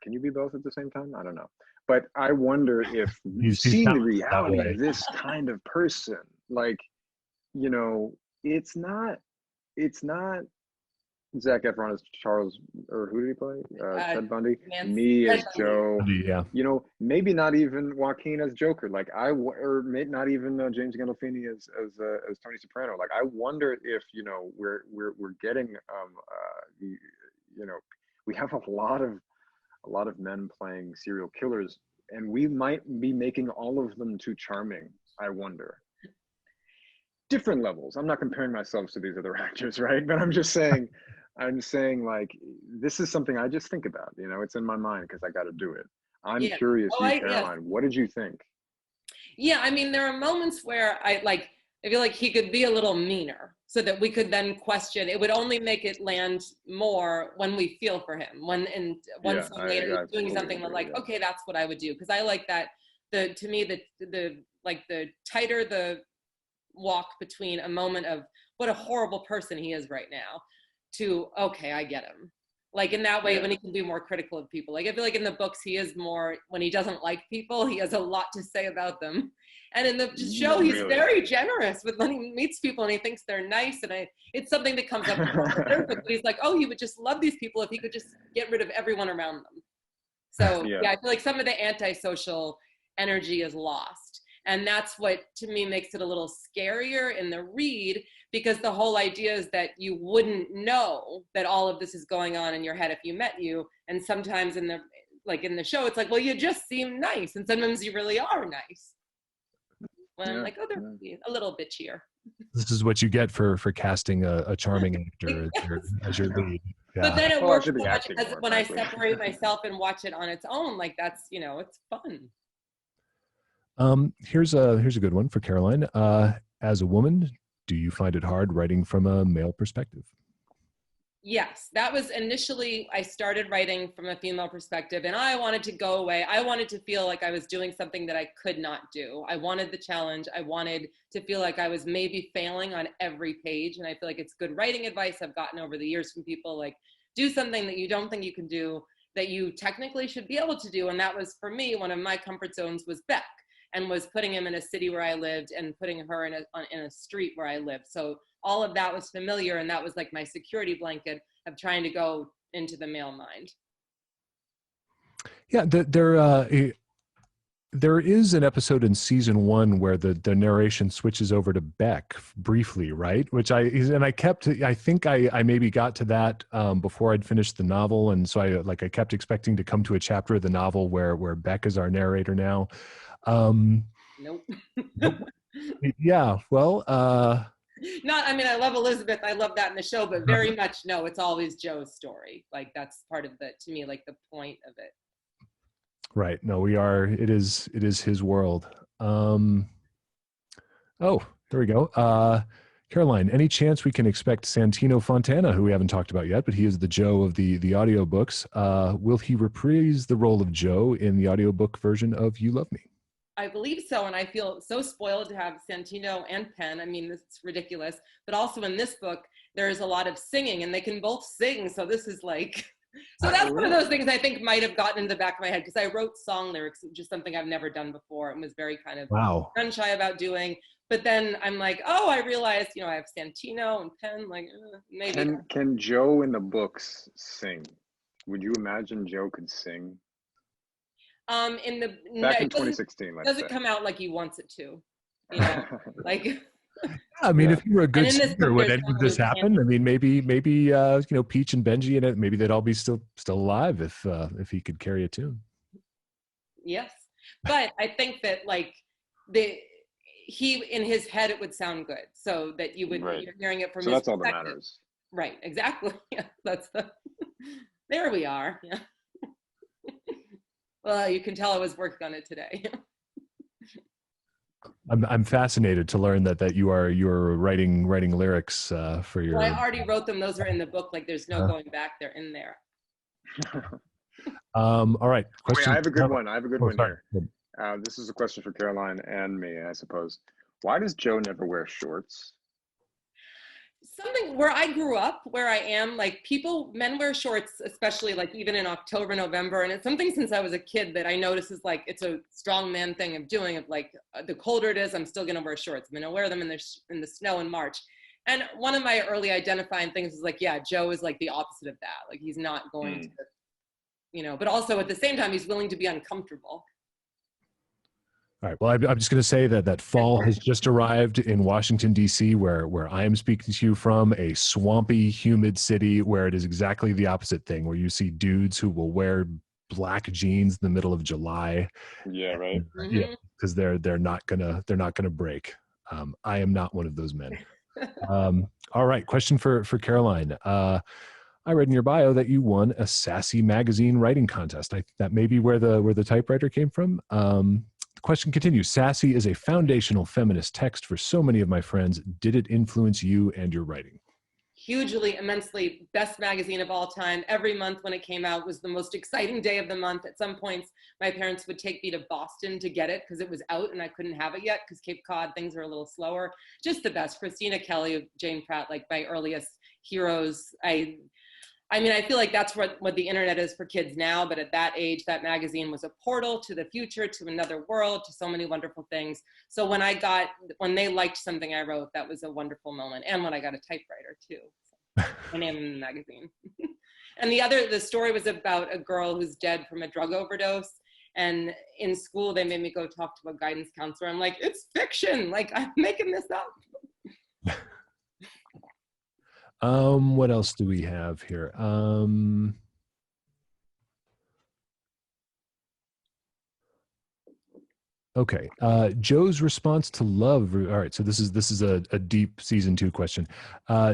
can you be both at the same time? I don't know, but I wonder if seeing the reality of this kind of person, like, it's not Zac Efron as Charles, or who did he play? Ted Bundy. Me as Joe. Yeah. Maybe not even Joaquin as Joker. Like or not even James Gandolfini as Tony Soprano. Like I wonder if we're getting we have a lot of men playing serial killers, and we might be making all of them too charming. I wonder. Different levels. I'm not comparing myself to these other actors, right? But I'm saying like, this is something I just think about, it's in my mind because I got to do it. I'm curious, Caroline, what did you think? Yeah, I mean, there are moments where I feel like he could be a little meaner, so that we could then question. It would only make it land more when we feel for him. Once later doing something like, okay, that's what I would do, because I like that. To me, the tighter the walk between a moment of what a horrible person he is right now to, okay, I get him. Like in that way, when he can be more critical of people. Like I feel like in the books, he is more, when he doesn't like people, he has a lot to say about them. And in the show, he's very generous with when he meets people and he thinks they're nice. And it's something that comes up. But he's like, oh, he would just love these people if he could just get rid of everyone around them. So I feel like some of the antisocial energy is lost. And that's what, to me, makes it a little scarier in the read, because the whole idea is that you wouldn't know that all of this is going on in your head if you met you. And sometimes in the show, it's like, well, you just seem nice. And sometimes you really are nice. When I'm like, oh, they're a little bitchier. This is what you get for casting a charming actor as your lead. Yeah. But then it works so much when I separate myself and watch it on its own. Like that's, it's fun. Here's a good one for Caroline. As a woman, do you find it hard writing from a male perspective? Yes, that was initially, I started writing from a female perspective, and I wanted to go away. I wanted to feel like I was doing something that I could not do. I wanted the challenge. I wanted to feel like I was maybe failing on every page. And I feel like it's good writing advice I've gotten over the years from people, like, do something that you don't think you can do, that you technically should be able to do. And that was, for me, one of my comfort zones was Beck, and was putting him in a city where I lived and putting her in a street where I lived. So all of that was familiar, and that was like my security blanket of trying to go into the male mind. Yeah, there is an episode in season 1 where the narration switches over to Beck briefly, right? Which I think I maybe got to that before I'd finished the novel, and so I kept expecting to come to a chapter of the novel where Beck is our narrator now. Nope. Yeah, well, I mean, I love Elizabeth. I love that in the show, but very much, no, it's always Joe's story. Like, that's part of to me, like the point of it. Right. No, it is his world. Oh, there we go. Caroline, any chance we can expect Santino Fontana, who we haven't talked about yet, but he is the Joe of the audiobooks. Will he reprise the role of Joe in the audiobook version of You Love Me? I believe so, and I feel so spoiled to have Santino and Penn. I mean, it's ridiculous. But also in this book, there's a lot of singing, and they can both sing. So this is like, so that's one of those things I think might have gotten in the back of my head, because I wrote song lyrics, just something I've never done before, and was very kind of gun shy about doing. But then I'm like, oh, I realized, I have Santino and Penn, like, maybe. Can Joe in the books sing? Would you imagine Joe could sing? Back in 2016, it doesn't come out like he wants it to, like. I mean, if you were a good singer, would this happen? I mean, maybe Peach and Benji in it, maybe they'd all be still alive if he could carry a tune. Yes, but I think that like he in his head it would sound good, so that you would you're hearing it from his that's all that perspective. matters. Right, exactly. Yeah, that's there we are. Yeah. Well, you can tell I was working on it today. I'm fascinated to learn that you're writing lyrics for your. Well, I already wrote them. Those are in the book. Like, there's no going back. They're in there. All right. Wait, I have a good one. Sorry. Here. This is a question for Caroline and me, I suppose. Why does Joe never wear shorts? Something where I grew up, where I am, like men wear shorts, especially like even in October, November. And it's something since I was a kid that I notice is like, it's a strong man thing of doing, of like, the colder it is, I'm still going to wear shorts. I'm going to wear them in the snow in March. And one of my early identifying things is like, yeah, Joe is like the opposite of that. Like, he's not going to, but also at the same time, he's willing to be uncomfortable. All right. Well, I'm just going to say that fall has just arrived in Washington, D.C., where I am speaking to you from, a swampy, humid city where it is exactly the opposite thing, where you see dudes who will wear black jeans in the middle of July. Yeah, right. Yeah, because they're not gonna break. I am not one of those men. All right. Question for Caroline. I read in your bio that you won a Sassy magazine writing contest. That may be where the typewriter came from. The question continues. Sassy is a foundational feminist text for so many of my friends. Did it influence you and your writing? Hugely, immensely. Best magazine of all time. Every month when it came out was the most exciting day of the month. At some points, my parents would take me to Boston to get it because it was out and I couldn't have it yet because Cape Cod, things are a little slower. Just the best. Christina Kelly, Jane Pratt, like my earliest heroes. I mean, I feel like that's what the internet is for kids now, but at that age, that magazine was a portal to the future, to another world, to so many wonderful things. So when they liked something I wrote, that was a wonderful moment. And when I got a typewriter too, so my name in the magazine. And the story was about a girl who's dead from a drug overdose. And in school, they made me go talk to a guidance counselor. I'm like, it's fiction. Like, I'm making this up. What else do we have here? Okay. Joe's response to love. All right. So this is a deep season 2 question.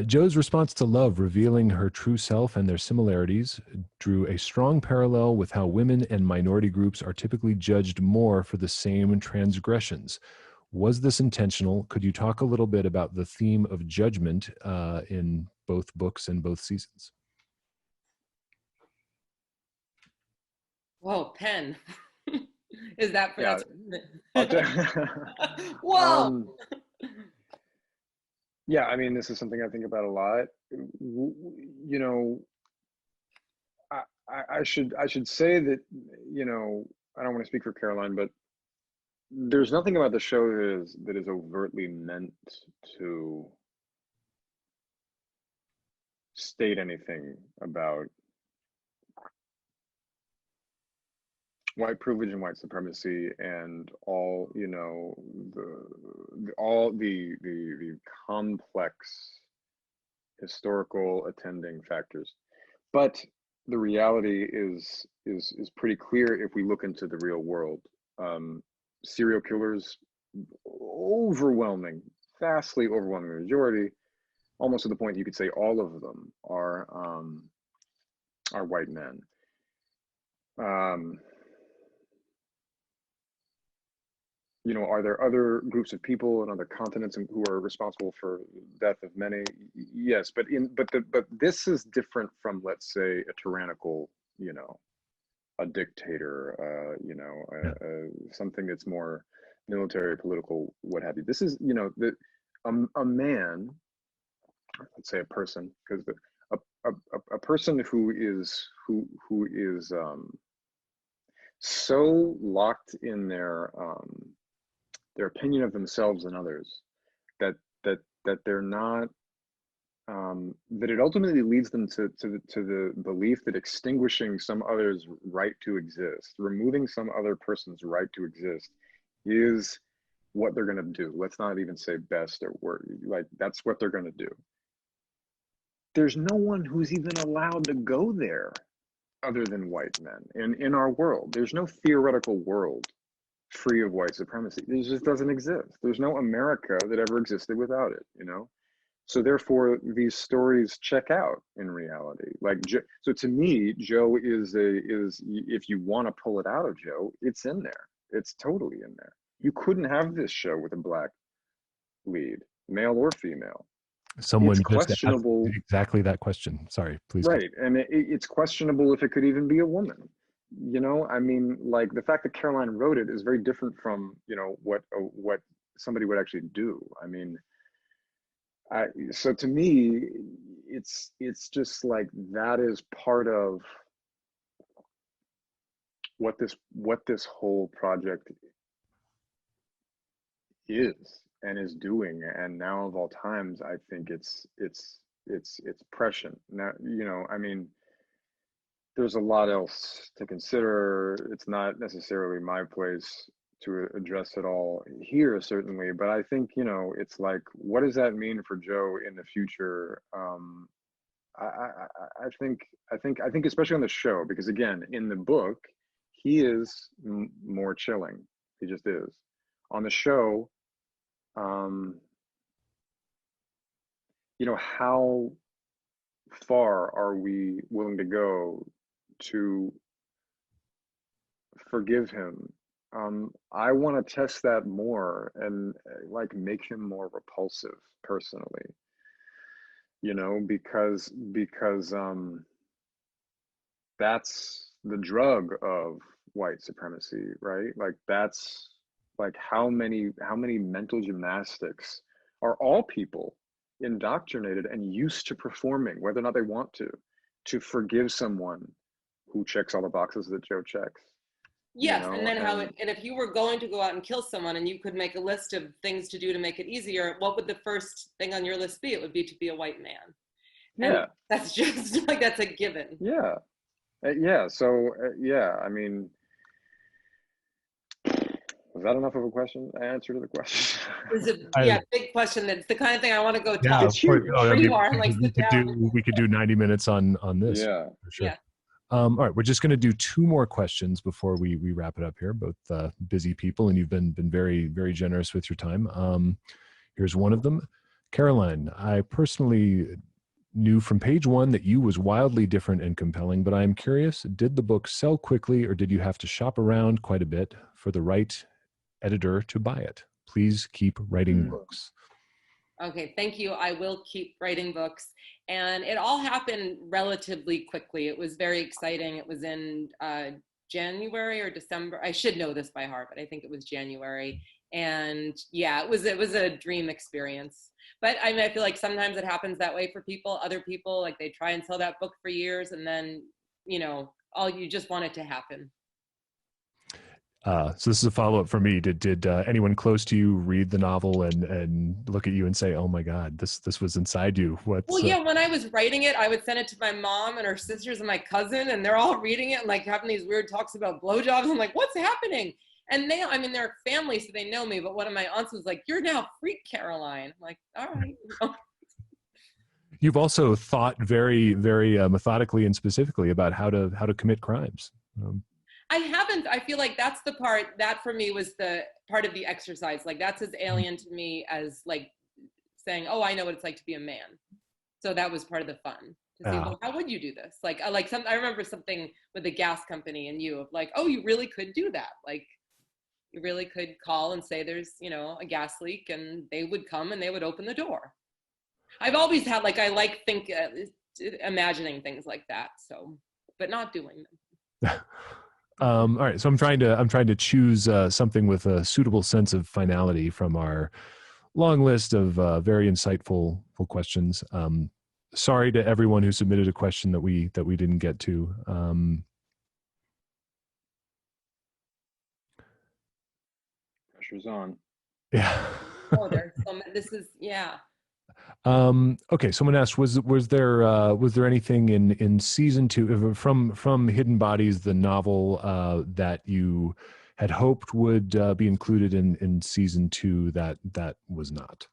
Joe's response to love, revealing her true self and their similarities, drew a strong parallel with how women and minority groups are typically judged more for the same transgressions. Was this intentional? Could you talk a little bit about the theme of judgment in both books and both seasons? Whoa, Penn. Is that for Yeah. that's whoa. Yeah, I mean, this is something I think about a lot. You know, I should say that, you know, I don't want to speak for Caroline, but there's nothing about the show that is overtly meant to state anything about white privilege and white supremacy and all, you know, the complex historical attending factors. But the reality is pretty clear if we look into the real world. Serial killers, vastly overwhelming majority, almost to the point you could say all of them are white men. You know, are there other groups of people in other continents who are responsible for the death of many? Yes, but this is different from, let's say, a tyrannical, you know, a dictator, you know, something that's more military, political, what have you. This is, you know, a man, let's say a person, because a person who is so locked in their opinion of themselves and others that they're not, that it ultimately leads them to the belief that extinguishing some other's right to exist, removing some other person's right to exist, is what they're going to do. Let's not even say best or worst, like that's what they're going to do. There's no one who's even allowed to go there other than white men in our world. There's no theoretical world free of white supremacy. It just doesn't exist. There's no America that ever existed without it, you know? So therefore, these stories check out in reality. Like, so to me, Joe is if you want to pull it out of Joe, it's in there. It's totally in there. You couldn't have this show with a black lead, male or female. Someone It's just questionable. asked exactly that question. Sorry, please. Right, and it's questionable if it could even be a woman. You know, I mean, like the fact that Caroline wrote it is very different from, you know, what somebody would actually do. I mean, so to me, it's just like that is part of what this whole project is and is doing. And now of all times, I think it's prescient. Now, you know, I mean, there's a lot else to consider. It's not necessarily my place to address it all here, certainly, but I think, you know, it's like, what does that mean for Joe in the future? I think especially on the show, because again, in the book, he is more chilling. He just is. On the show, you know, how far are we willing to go to forgive him? I want to test that more and like make him more repulsive personally, you know, because that's the drug of white supremacy, right? Like that's like how many mental gymnastics are all people indoctrinated and used to performing, whether or not they want to forgive someone who checks all the boxes that Joe checks. Yes, You know, and then and if you were going to go out and kill someone and you could make a list of things to do to make it easier, what would the first thing on your list be? It would be to be a white man. Yeah. And that's just like, that's a given. Yeah. Yeah. So, yeah, I mean, was that enough of a question? Answer to the question? It's a big question. That's the kind of thing I want to go Yeah, tell. It's huge. Where you are, and like sit down. We could do 90 minutes on this. Yeah. For sure. Yeah. All right, we're just going to do two more questions before we wrap it up here. Both busy people, and you've been very, very generous with your time. Here's one of them. Caroline, I personally knew from page one that you was wildly different and compelling, but I am curious, did the book sell quickly or did you have to shop around quite a bit for the right editor to buy it? Please keep writing books. Okay, thank you. I will keep writing books. And it all happened relatively quickly. It was very exciting. It was in January or December. I should know this by heart, but I think it was January. And yeah, it was a dream experience. But I mean, I feel like sometimes it happens that way for people. Other people, like, they try and sell that book for years, and then, you know, you just want it to happen. So this is a follow-up for me. Did anyone close to you read the novel and look at you and say, "Oh my God, this was inside you"? Well, yeah, when I was writing it, I would send it to my mom and her sisters and my cousin, and they're all reading it and like having these weird talks about blowjobs. I'm like, "What's happening?" And they, I mean, they're family, so they know me. But one of my aunts was like, "You're now Freak Caroline." I'm like, "All right." You've also thought very, very methodically and specifically about how to commit crimes. I haven't. I feel like that's the part that for me was the part of the exercise. Like, that's as alien to me as like saying, "Oh, I know what it's like to be a man." So that was part of the fun to see, well, how would you do this? Like I remember something with the gas company and you of like, "Oh, you really could do that. Like, you really could call and say there's, you know, a gas leak, and they would come and they would open the door." I've always had like, I like imagining things like that. So, but not doing them. All right, so I'm trying to choose something with a suitable sense of finality from our long list of very insightful questions. Sorry to everyone who submitted a question that we didn't get to. Pressure's on. Yeah. Oh, there's this is, yeah. Okay, someone asked, was there anything in season 2 from Hidden Bodies, the novel, that you had hoped would be included in season 2 that was not?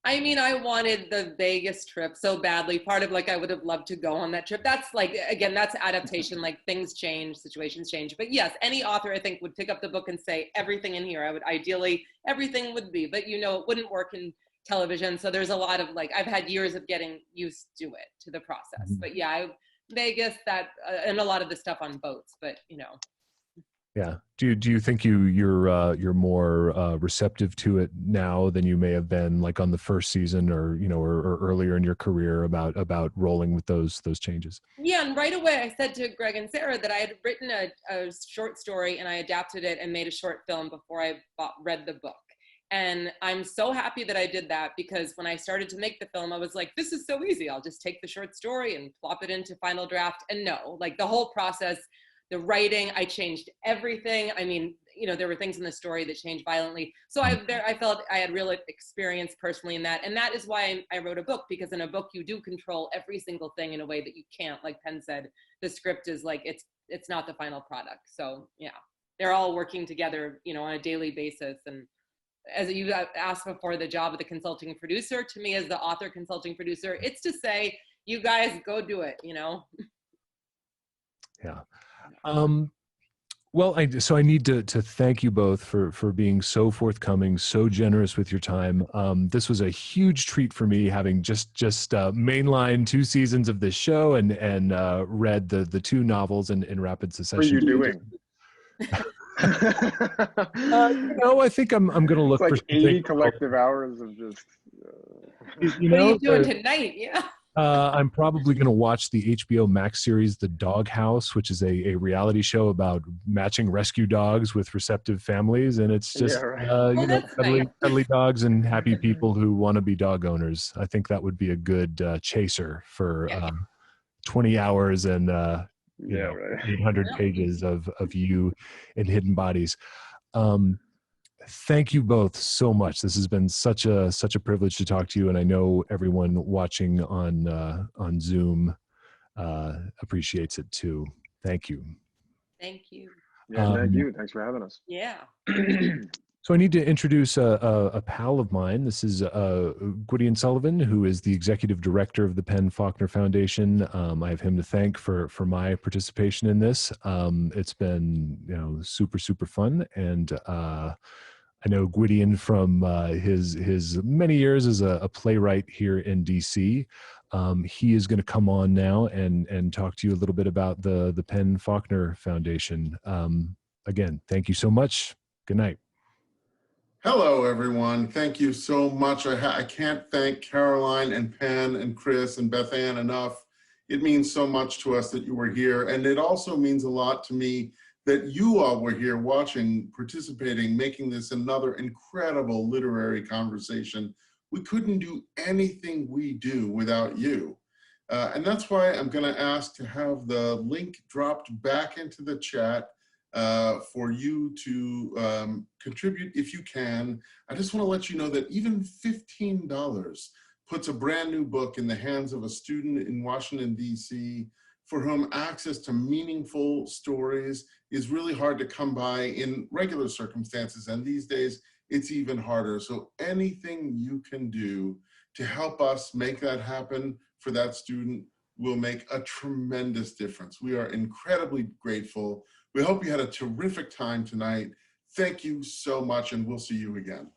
I mean, I wanted the Vegas trip so badly. Part of like, I would have loved to go on that trip. That's like, again, that's adaptation. Like, things change, situations change. But yes, any author I think would pick up the book and say everything in here. I would ideally, everything would be, but you know, it wouldn't work in television. So there's a lot of like, I've had years of getting used to it, to the process. Mm-hmm. But yeah, Vegas, that, and a lot of the stuff on boats, but you know. Yeah. Do you think you're more receptive to it now than you may have been like on the first season, or you know, or earlier in your career about rolling with those changes? Yeah, and right away I said to Greg and Sarah that I had written a short story and I adapted it and made a short film before I read the book. And I'm so happy that I did that, because when I started to make the film, I was like, this is so easy. I'll just take the short story and plop it into final draft. And no, like the whole process, the writing, I changed everything. I mean, you know, there were things in the story that changed violently. So I felt I had real experience personally in that. And that is why I wrote a book, because in a book, you do control every single thing in a way that you can't. Like Penn said, the script is like, it's not the final product. So yeah, they're all working together, you know, on a daily basis. And as you asked before, the job of the consulting producer, to me as the author consulting producer, it's to say, you guys go do it, you know? Yeah. Well, I need to thank you both for being so forthcoming, so generous with your time. This was a huge treat for me, having just mainline 2 seasons of this show and read the 2 novels in rapid succession. What are you doing? You know, I think I'm going to look it's like for 80 collective hours of just. You know, what are you doing tonight? Yeah. I'm probably going to watch the HBO Max series, The Doghouse, which is a reality show about matching rescue dogs with receptive families. And it's just, you know, cuddly dogs and happy people who want to be dog owners. I think that would be a good chaser for 20 hours and, you know, 800 pages of you in Hidden Bodies. Thank you both so much. This has been such a privilege to talk to you, and I know everyone watching on Zoom appreciates it too. Thank you. Thank you. Yeah, thank you. Thanks for having us. Yeah. So I need to introduce a pal of mine. This is Gwydion Sullivan, who is the executive director of the Penn Faulkner Foundation. I have him to thank for my participation in this. It's been, you know, super fun, and I know Gwydion from his many years as a playwright here in DC. He is going to come on now and talk to you a little bit about the Penn Faulkner Foundation. Again, thank you so much. Good night. Hello, everyone. Thank you so much. I can't thank Caroline and Penn and Chris and Beth Ann enough. It means so much to us that you were here. And it also means a lot to me that you all were here watching, participating, making this another incredible literary conversation. We couldn't do anything we do without you. And that's why I'm going to ask to have the link dropped back into the chat for you to contribute if you can. I just want to let you know that even $15 puts a brand new book in the hands of a student in Washington, D.C., for whom access to meaningful stories is really hard to come by in regular circumstances. And these days, it's even harder. So anything you can do to help us make that happen for that student will make a tremendous difference. We are incredibly grateful. We hope you had a terrific time tonight. Thank you so much, and we'll see you again.